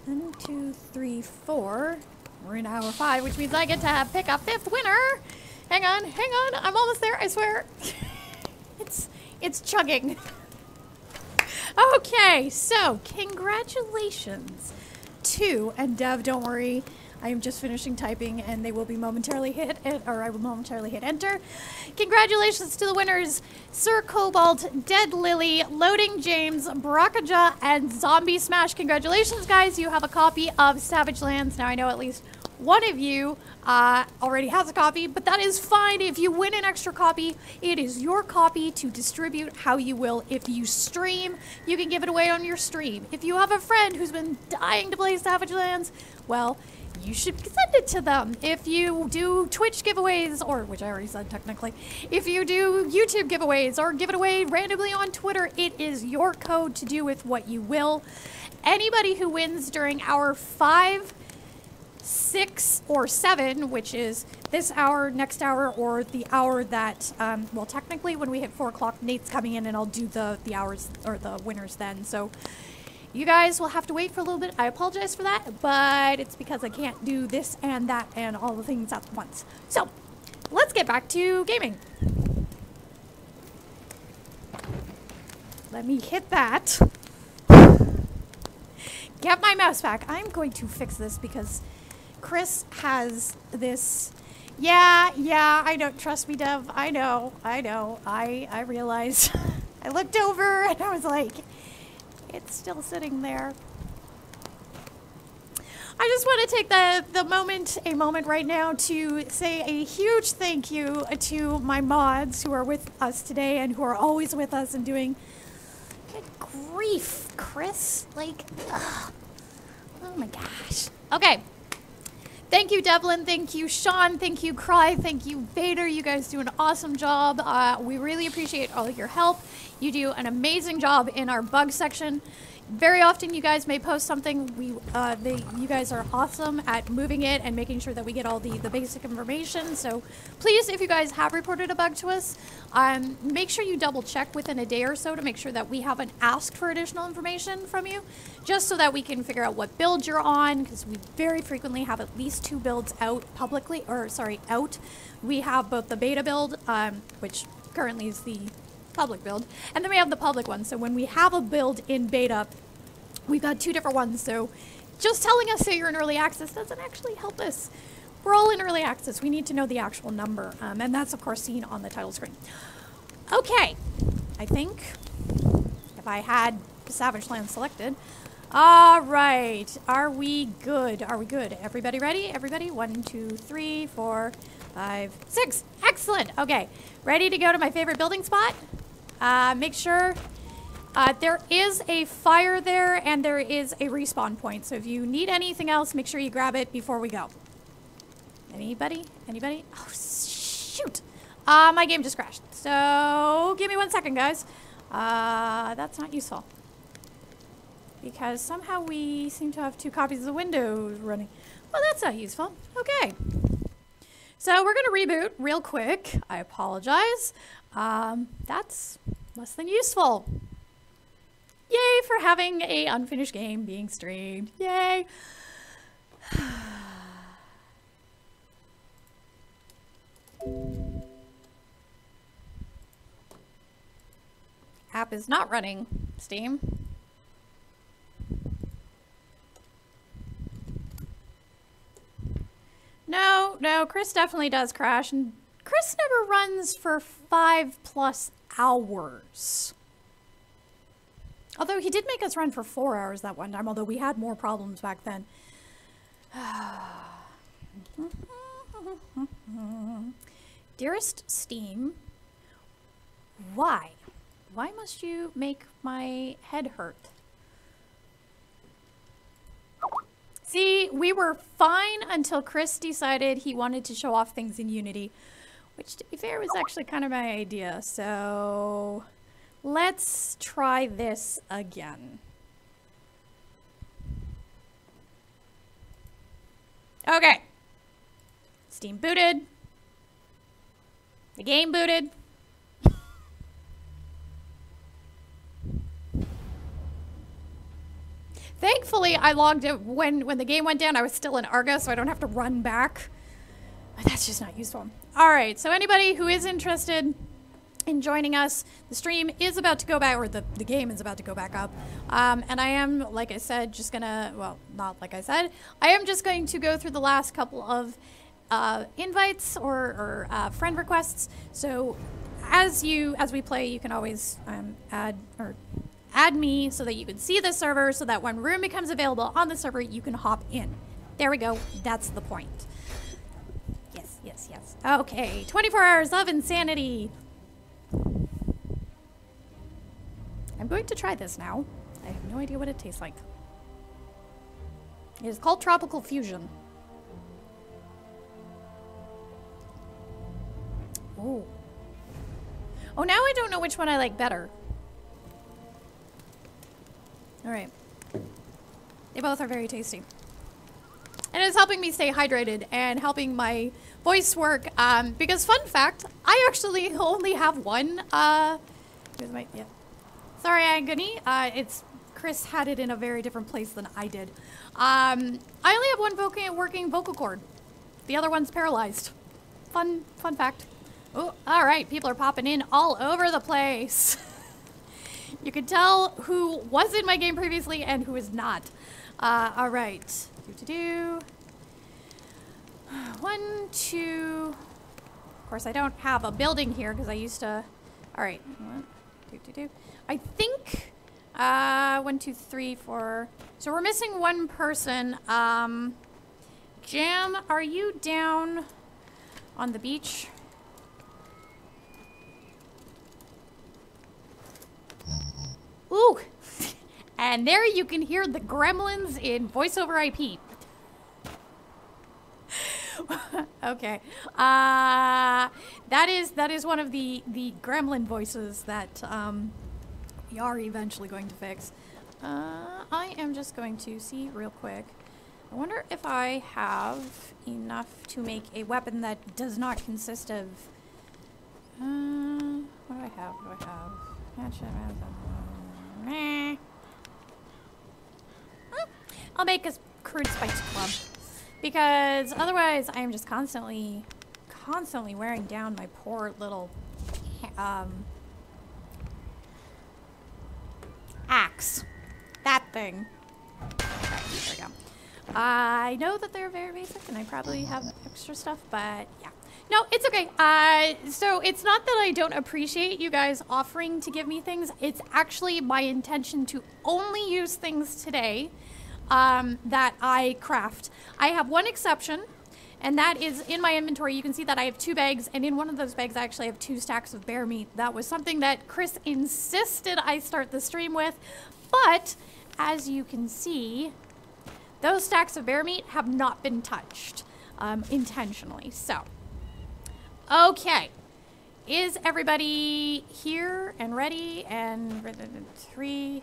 One, 2, 3, 4. We're in hour 5, which means I get to pick a 5th winner. Hang on, I'm almost there, I swear. It's chugging. Okay, so congratulations to, and Dev, don't worry, I am just finishing typing and they will be momentarily hit, or I will momentarily hit enter. Congratulations to the winners, Sir Cobalt, Dead Lily, Loading James, Brakaja, and Zombie Smash. Congratulations, guys. You have a copy of Savage Lands. Now, I know at least one of you already has a copy, but that is fine. If you win an extra copy, it is your copy to distribute how you will. If you stream, you can give it away on your stream. If you have a friend who's been dying to play Savage Lands, well, you should send it to them. If you do Twitch giveaways, or which I already said technically, if you do YouTube giveaways or give it away randomly on Twitter, it is your code to do with what you will. Anybody who wins during hour 5, 6, or 7, which is this hour, next hour, or the hour that, well, technically when we hit 4 o'clock, Nate's coming in and I'll do the hours, or the winners then. So you guys will have to wait for a little bit. I apologize for that, but it's because I can't do this and that and all the things at once. So let's get back to gaming. Let me hit that. Get my mouse back. I'm going to fix this because Chris has this. Yeah, I don't trust me, Dev. I know. I realized. I looked over and I was like, it's still sitting there. I just want to take a moment right now to say a huge thank you to my mods who are with us today and who are always with us and doing. Good grief, Chris. Like, ugh. Oh my gosh. Okay. Thank you, Devlin. Thank you, Sean. Thank you, Cry. Thank you, Vader. You guys do an awesome job. We really appreciate all of your help. You do an amazing job in our bug section. Very often you guys may post something. You guys are awesome at moving it and making sure that we get all the basic information. So please, if you guys have reported a bug to us, make sure you double check within a day or so to make sure that we haven't asked for additional information from you, just so that we can figure out what build you're on, because we very frequently have at least 2 builds out publicly, or sorry, out. We have both the beta build, which currently is the public build, and then we have the public one. So when we have a build in beta, we've got 2 different ones. So just telling us that you're in early access doesn't actually help us. We're all in early access. We need to know the actual number, and that's of course seen on the title screen. Okay, I think if I had Savage Land selected. All right, are we good? Are we good? Everybody ready? Everybody? 1, 2, 3, 4, 5, 6. Excellent. Okay, ready to go to my favorite building spot? Make sure there is a fire there and there is a respawn point. So if you need anything else, make sure you grab it before we go. Anybody? Anybody? Oh, shoot. My game just crashed. So give me 1 second, guys. That's not useful. Because somehow we seem to have 2 copies of Windows running. Well, that's not useful. Okay. So we're going to reboot real quick. I apologize. That's less than useful. Yay for having a unfinished game being streamed. Yay. App is not running, Steam. No, Chris definitely does crash, and Chris never runs for 5+ hours. Although he did make us run for 4 hours that one time, although we had more problems back then. Dearest Steam, why? Why must you make my head hurt? See, we were fine until Chris decided he wanted to show off things in Unity, which, to be fair, was actually kind of my idea. So let's try this again. Okay. Steam booted. The game booted. Thankfully, I logged it when the game went down. I was still in Argo, so I don't have to run back. But that's just not useful. All right, so anybody who is interested in joining us, the stream is about to go back, or the game is about to go back up. And I am, like I said, just gonna, well, not like I said, I am just going to go through the last couple of invites or friend requests. So as we play, you can always add me so that you can see the server, so that when room becomes available on the server, you can hop in. There we go. That's the point. Yes, yes, yes. Okay, 24 hours of insanity. I'm going to try this now. I have no idea what it tastes like. It is called Tropical Fusion. Oh. Oh, now I don't know which one I like better. All right. They both are very tasty. And it's helping me stay hydrated and helping my voice work. Because fun fact, I actually only have one. Here's my, yeah. Sorry, Agony. It's Chris had it in a very different place than I did. I only have one working vocal cord. The other one's paralyzed. Fun fact. Oh, all right. People are popping in all over the place. You can tell who was in my game previously and who is not. All right. 1, 2. Of course, I don't have a building here because I used to. All right. 1, 2. I think 1, 2, 3, 4. So we're missing one person. Jam, are you down on the beach? Ooh, and there you can hear the gremlins in voice over IP. Okay, that is one of the gremlin voices that we are eventually going to fix. I am just going to see real quick. I wonder if I have enough to make a weapon that does not consist of... what do I have? What do I have? Meh. I'll make a crude spiked club. Because otherwise I am just constantly wearing down my poor little axe. That thing. Okay, there we go. I know that they're very basic and I probably have extra stuff, but yeah. No, it's okay. So it's not that I don't appreciate you guys offering to give me things. It's actually my intention to only use things today that I craft. I have one exception, and that is in my inventory. You can see that I have 2 bags, and in one of those bags I actually have 2 stacks of bear meat. That was something that Chris insisted I start the stream with, but as you can see, those stacks of bear meat have not been touched intentionally. So, okay. Is everybody here and ready? And 3,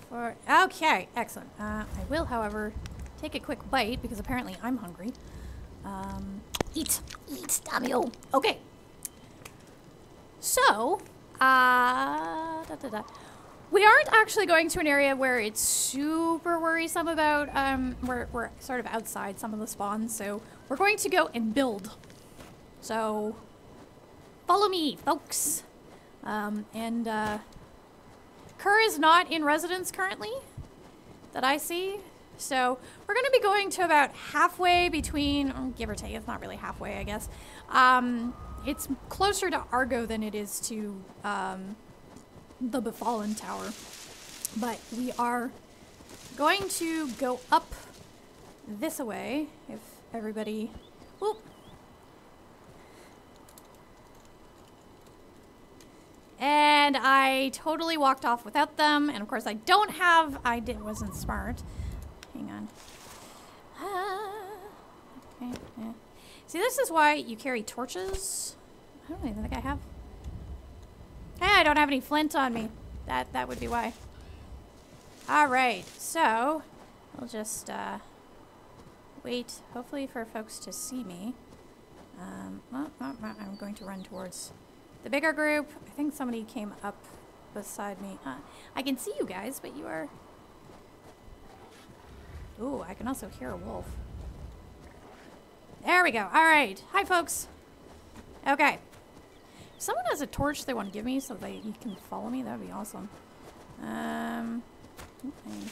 4. Okay, excellent. I will, however, take a quick bite because apparently I'm hungry. Eat, Damio. Okay. So, we aren't actually going to an area where it's super worrisome about, we're sort of outside some of the spawns, so we're going to go and build. So, follow me, folks. Kerr is not in residence currently, that I see. So, we're going to be going to about halfway between, give or take, it's not really halfway, I guess. It's closer to Argo than it is to, the Befallen Tower. But we are going to go up this way, if everybody... Whoop. And I totally walked off without them, and of course I don't have... wasn't smart. Hang on. Okay, yeah. See, this is why you carry torches. I don't even think I have... Hey, I don't have any flint on me. That would be why. Alright, so we'll just wait, hopefully for folks to see me. I'm going to run towards the bigger group. I think somebody came up beside me. I can see you guys, but you are... Ooh, I can also hear a wolf. There we go. Alright. Hi, folks. Okay. If someone has a torch they want to give me so you can follow me, that would be awesome. I'm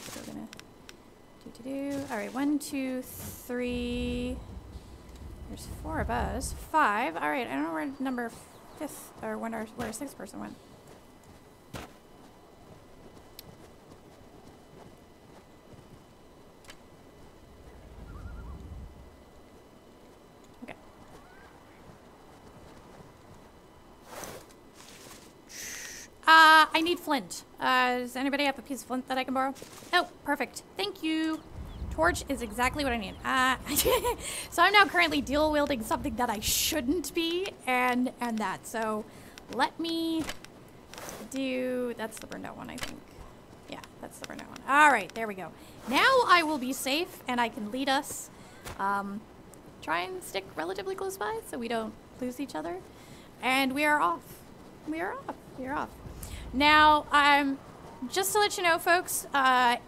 still gonna do. Alright, 1, 2, 3. There's 4 of us. 5. Alright, I don't know where number 5th or where our 6th person went. Okay. I need flint. Does anybody have a piece of flint that I can borrow? Oh, perfect. Thank you. Torch is exactly what I need. So I'm now currently dual wielding something that I shouldn't be, and that. So let me do, that's the burned out one, I think. Yeah, that's the burned out one. All right, there we go. Now I will be safe and I can lead us. Try and stick relatively close by so we don't lose each other. And we are off. We are off. We are off. Now, just to let you know, folks,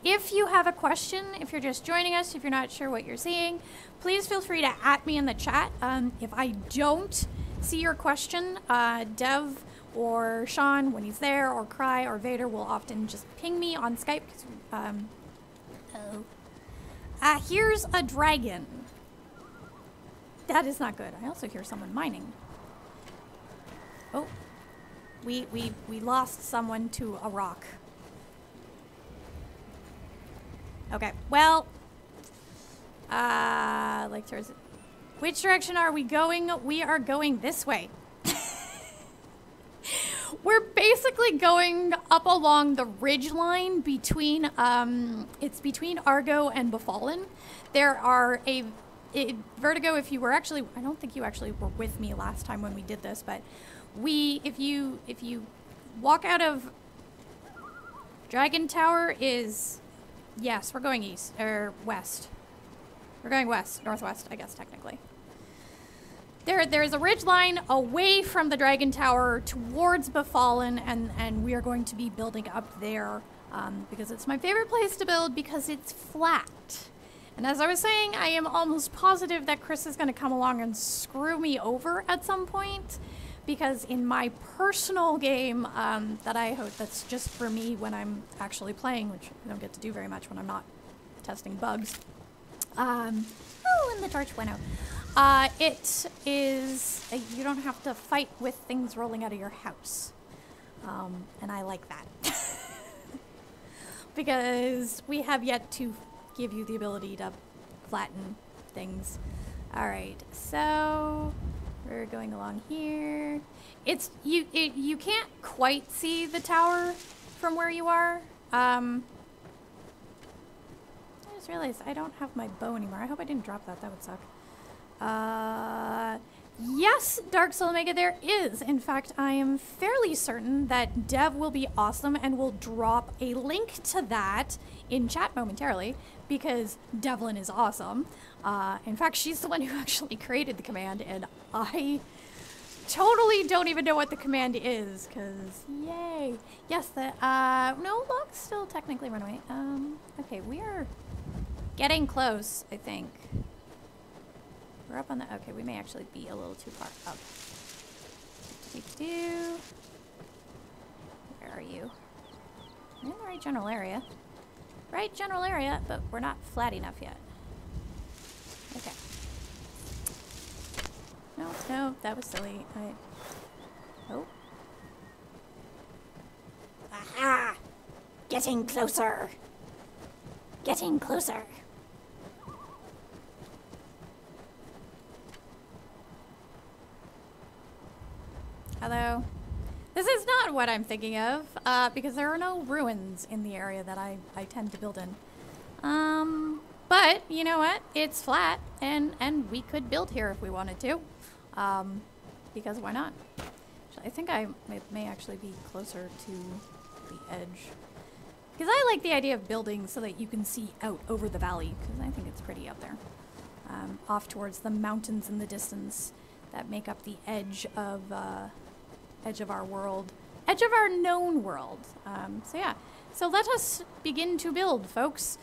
if you have a question, if you're just joining us, if you're not sure what you're seeing, please feel free to @ me in the chat. If I don't see your question, Dev or Sean, when he's there, or Cry or Vader will often just ping me on Skype. Here's a dragon. That is not good. I also hear someone mining. Oh. We lost someone to a rock. Okay, well, like towards it. Which direction are we going? We are going this way. We're basically going up along the ridge line between, it's between Argo and Befallen. There are Vertigo, if you were actually, I don't think you actually were with me last time when we did this, but if you walk out of Dragon Tower is, yes, we're going east, or west. We're going west, northwest, I guess, technically. There's a ridge line away from the Dragon Tower towards Befallen, and we are going to be building up there because it's my favorite place to build because it's flat. And as I was saying, I am almost positive that Chris is going to come along and screw me over at some point, because in my personal game that I hope that's just for me when I'm actually playing, which I don't get to do very much when I'm not testing bugs. Oh, and the torch went out. It is, you don't have to fight with things rolling out of your house. And I like that. Because we have yet to give you the ability to flatten things. Alright, so we're going along here. It's, you can't quite see the tower from where you are. I just realized I don't have my bow anymore. I hope I didn't drop that. That would suck. Yes, Dark Soul Omega, there is. In fact, I am fairly certain that Dev will be awesome and will drop a link to that in chat momentarily because Devlin is awesome. In fact, she's the one who actually created the command, and I totally don't even know what the command is because yay. Yes, the, no, logs still technically run away. Okay, we are getting close, I think. We're up on the, okay, we may actually be a little too far up. Where are you? I'm in the right general area. Right general area, but we're not flat enough yet. Okay. No, that was silly. Oh. Aha! Getting closer! Getting closer! Although, this is not what I'm thinking of, because there are no ruins in the area that I tend to build in. But, you know what? It's flat, and we could build here if we wanted to. Because why not? I think I may actually be closer to the edge. Because I like the idea of building so that you can see out over the valley, because I think it's pretty up there. Off towards the mountains in the distance that make up the edge of our world. Edge of our known world. So yeah. So let us begin to build, folks.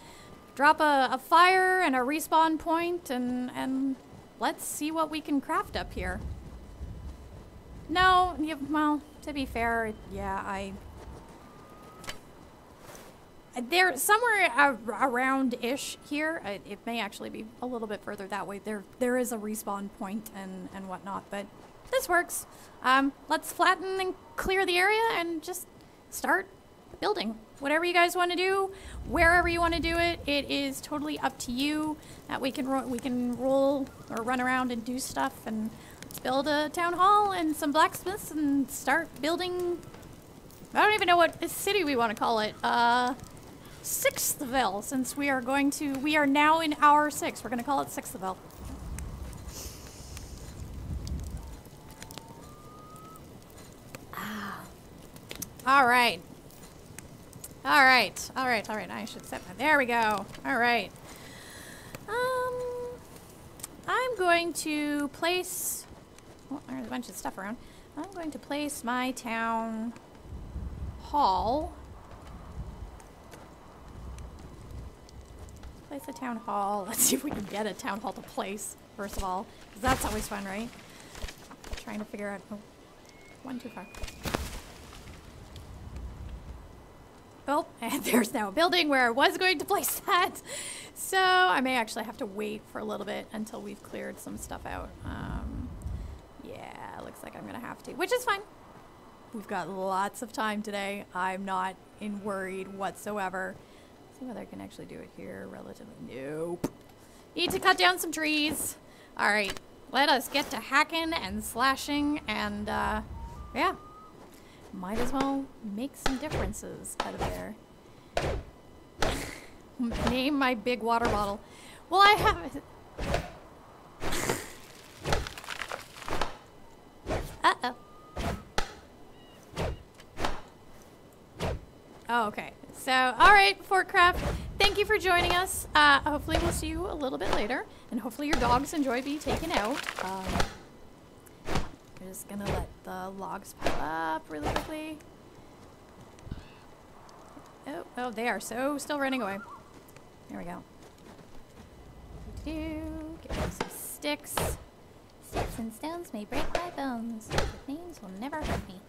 Drop a fire and a respawn point and let's see what we can craft up here. No, well, to be fair, yeah, they're somewhere around-ish here. It may actually be a little bit further that way. There is a respawn point and whatnot, but this works. Let's flatten and clear the area and just start building. Whatever you guys want to do, wherever you want to do it, it is totally up to you. That we can roll or run around and do stuff, and let's build a town hall and some blacksmiths and start building. I don't even know what city we want to call it. Sixthville, since we are now in hour 6. We're gonna call it Sixthville. All right. I should set that. There we go. All right. I'm going to place, well, there's a bunch of stuff around. I'm going to place my town hall. Place a town hall. Let's see if we can get a town hall to place, first of all, because that's always fun, right? Trying to figure out, oh, one too far. Oh, and there's now a building where I was going to place that. So I may actually have to wait for a little bit until we've cleared some stuff out. Yeah, looks like I'm gonna have to, which is fine. We've got lots of time today. I'm not worried whatsoever. Let's see whether I can actually do it here relatively. Nope. Need to cut down some trees. All right, let us get to hacking and slashing and yeah. Might as well make some differences out of there. Name my big water bottle. Well, I have... Uh-oh. Oh, okay. So, all right, Fortcraft, thank you for joining us. Hopefully we'll see you a little bit later, and hopefully your dogs enjoy being taken out. We're just gonna let the logs pile up really quickly. Oh, they are so still running away. There we go. Get rid of some sticks. Sticks and stones may break my bones, but names will never hurt me.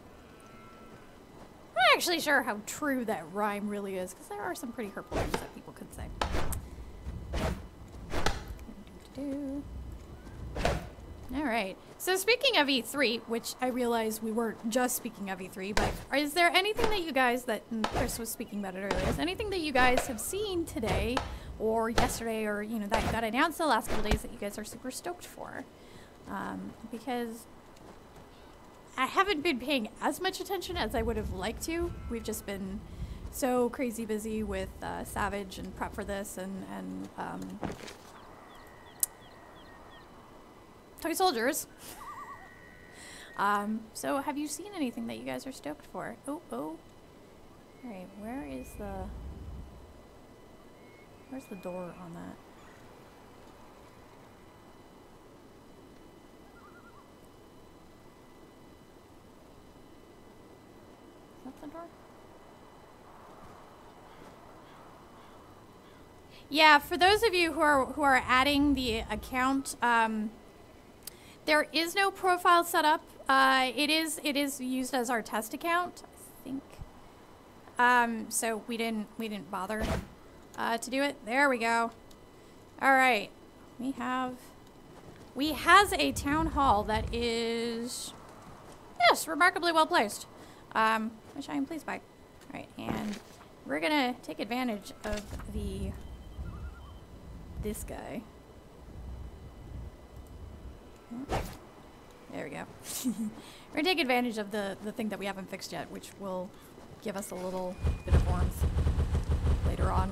I'm not actually sure how true that rhyme really is, because there are some pretty hurtful things that people could say. Alright, so speaking of E3, which I realize we weren't just speaking of E3, but is there anything that you guys, and Chris was speaking about it earlier, is anything that you guys have seen today, or yesterday, or, you know, that got announced the last couple days that you guys are super stoked for? Because I haven't been paying as much attention as I would have liked to. We've just been so crazy busy with Savage and prep for this and toy soldiers. So have you seen anything that you guys are stoked for? Oh. Alright, where's the door on that? Is that the door? Yeah, for those of you who are adding the account, there is no profile set up. It is used as our test account, I think. So we didn't bother to do it. There we go. All right, we has a town hall that is, yes, remarkably well placed, which I am pleased by. All right, and we're gonna take advantage of this guy. There we go. We're gonna take advantage of the thing that we haven't fixed yet, which will give us a little bit of warmth later on.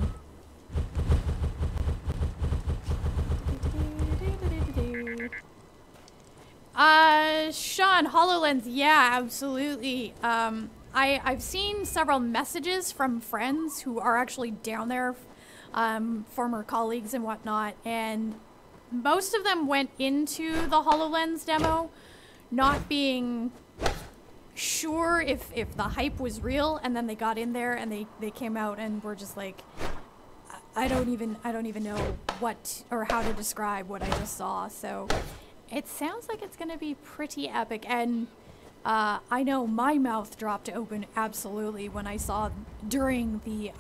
Sean, HoloLens, yeah, absolutely. I've seen several messages from friends who are actually down there, former colleagues and whatnot, and most of them went into the HoloLens demo not being sure if the hype was real, and then they got in there and they came out and were just like, I don't even know what or how to describe what I just saw. So it sounds like it's gonna be pretty epic, and I know my mouth dropped open absolutely when I saw during the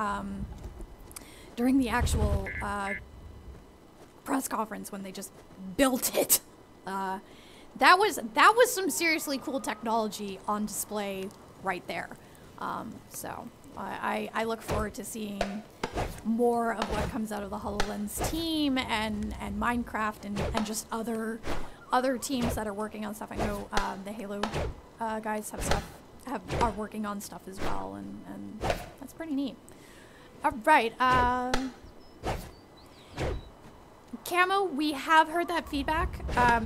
actual press conference when they just built it. That was some seriously cool technology on display right there. So I look forward to seeing more of what comes out of the HoloLens team and Minecraft and just other teams that are working on stuff. I know the Halo guys are working on stuff as well, and that's pretty neat. All right. Camo, we have heard that feedback,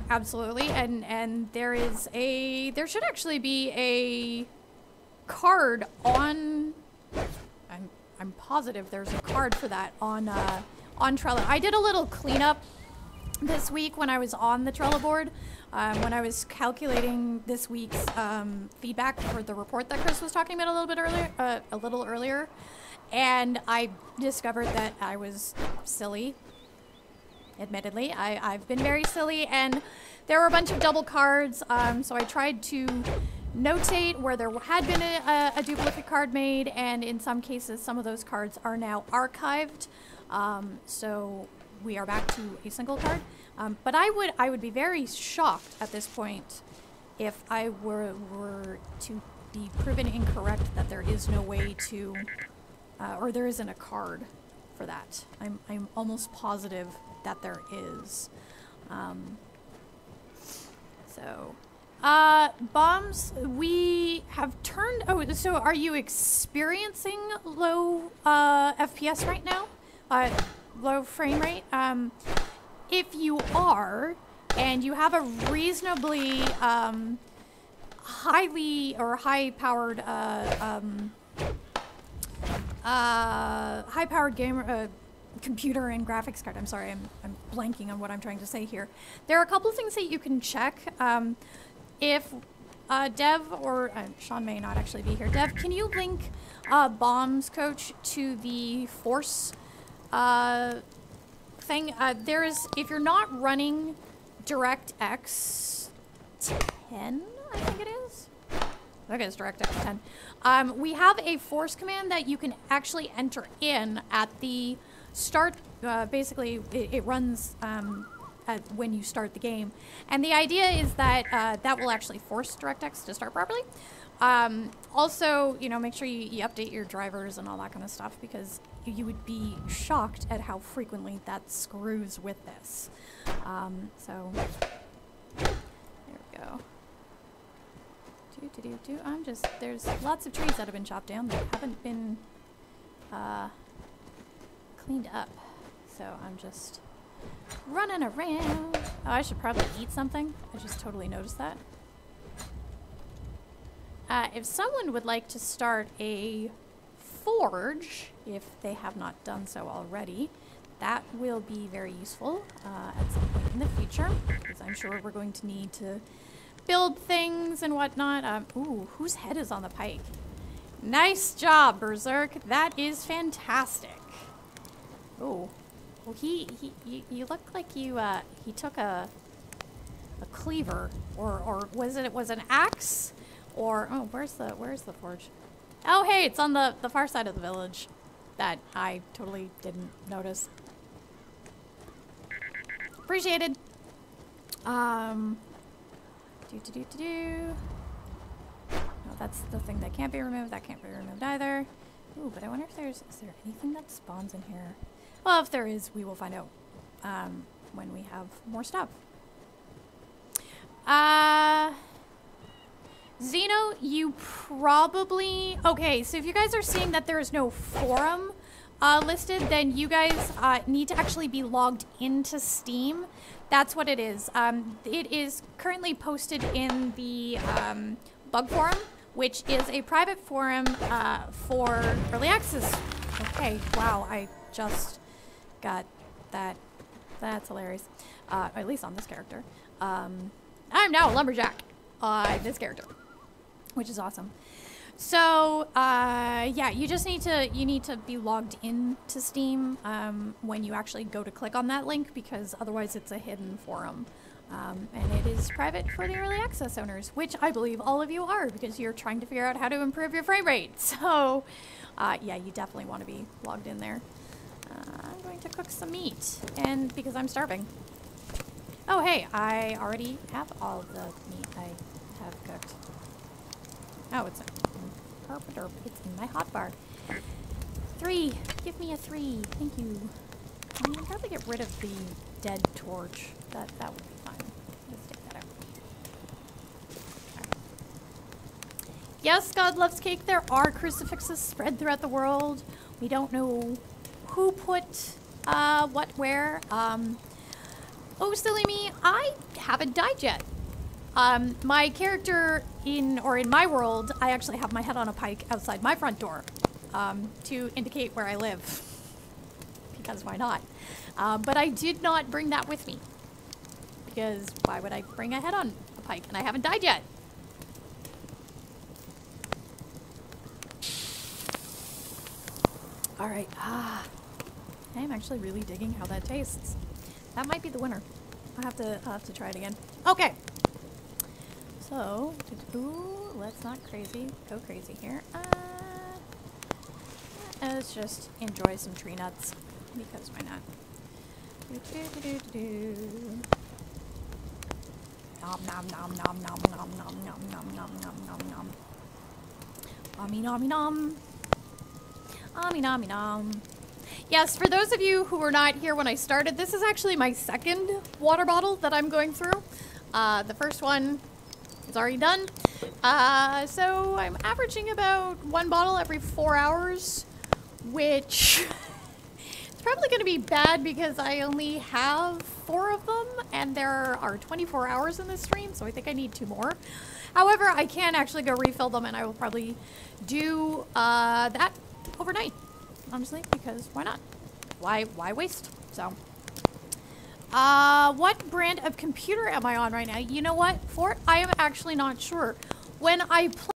absolutely, and there should actually be a card on. I'm positive there's a card for that on Trello. I did a little cleanup this week when I was on the Trello board, when I was calculating this week's feedback for the report that Chris was talking about a little earlier, and I discovered that I was silly. Admittedly, I've been very silly, and there were a bunch of double cards, so I tried to notate where there had been a duplicate card made, and in some cases, some of those cards are now archived, so we are back to a single card. But I would be very shocked at this point if I were to be proven incorrect that there is no way to, or there isn't a card for that. I'm almost positive that there is. Bombs, we have turned, so are you experiencing low FPS right now? Low frame rate? If you are, and you have a reasonably high-powered high-powered gamer computer and graphics card. I'm sorry, I'm blanking on what I'm trying to say here. There are a couple of things that you can check. If Dev or Sean may not actually be here. Dev, can you link Bombs Coach to the Force thing? There is, if you're not running DirectX 10, I think it is. I think it's DirectX 10. We have a Force command that you can actually enter in at the start. Basically, it runs when you start the game. And the idea is that that will actually force DirectX to start properly. Also, you know, make sure you update your drivers and all that kind of stuff, because you would be shocked at how frequently that screws with this. So, there we go. There's lots of trees that have been chopped down that haven't been cleaned up. So I'm just running around. Oh, I should probably eat something. I just totally noticed that. If someone would like to start a forge, if they have not done so already, that will be very useful at some point in the future, because I'm sure we're going to need to build things and whatnot. Ooh, whose head is on the pike? Nice job, Berserk. That is fantastic. Oh, well, you look like you he took a cleaver, or was it an axe, or oh, where's the forge? Oh, hey, it's on the far side of the village. That I totally didn't notice. Appreciated. No, that's the thing that can't be removed. That can't be removed either. Ooh, but I wonder if is there anything that spawns in here? Well, if there is, we will find out when we have more stuff. Xeno, you probably... Okay, so if you guys are seeing that there is no forum listed, then you guys need to actually be logged into Steam. That's what it is. It is currently posted in the Bug Forum, which is a private forum for early access. Okay, wow, I just got that. That's hilarious. At least on this character. I'm now a lumberjack on this character, which is awesome. So, yeah, you just need to be logged into Steam when you actually go to click on that link, because otherwise it's a hidden forum. And it is private for the early access owners, which I believe all of you are, because you're trying to figure out how to improve your frame rate. So, yeah, you definitely want to be logged in there. I'm going to cook some meat, and because I'm starving. Oh, hey, I already have all the meat I have cooked. Oh, it's it's in my hotbar. 3. Give me a 3. Thank you. I'm gonna probably get rid of the dead torch. That would be fine. Let's take that out. Right. Yes, God loves cake. There are crucifixes spread throughout the world. We don't know who put what where. Oh, silly me, I haven't died yet. My character in my world, I actually have my head on a pike outside my front door to indicate where I live, because why not? But I did not bring that with me, because why would I bring a head on a pike? And I haven't died yet. All right. I'm actually really digging how that tastes. That might be the winner. I'll have to try it again. Okay. So, ooh, let's not go crazy here. Let's just enjoy some tree nuts, because why not? Nom nom nom nom nom nom nom nom nom nom nom nom nom. Ommy nommy nom. Ommy nommy nom. Yes, for those of you who were not here when I started, this is actually my second water bottle that I'm going through. The first one is already done. So I'm averaging about 1 bottle every 4 hours, which is probably going to be bad because I only have 4 of them, and there are 24 hours in this stream, so I think I need 2 more. However, I can actually go refill them, and I will probably do that overnight. honestly, because why not? Why waste? So, what brand of computer am I on right now? You know what? For it, I am actually not sure. When I play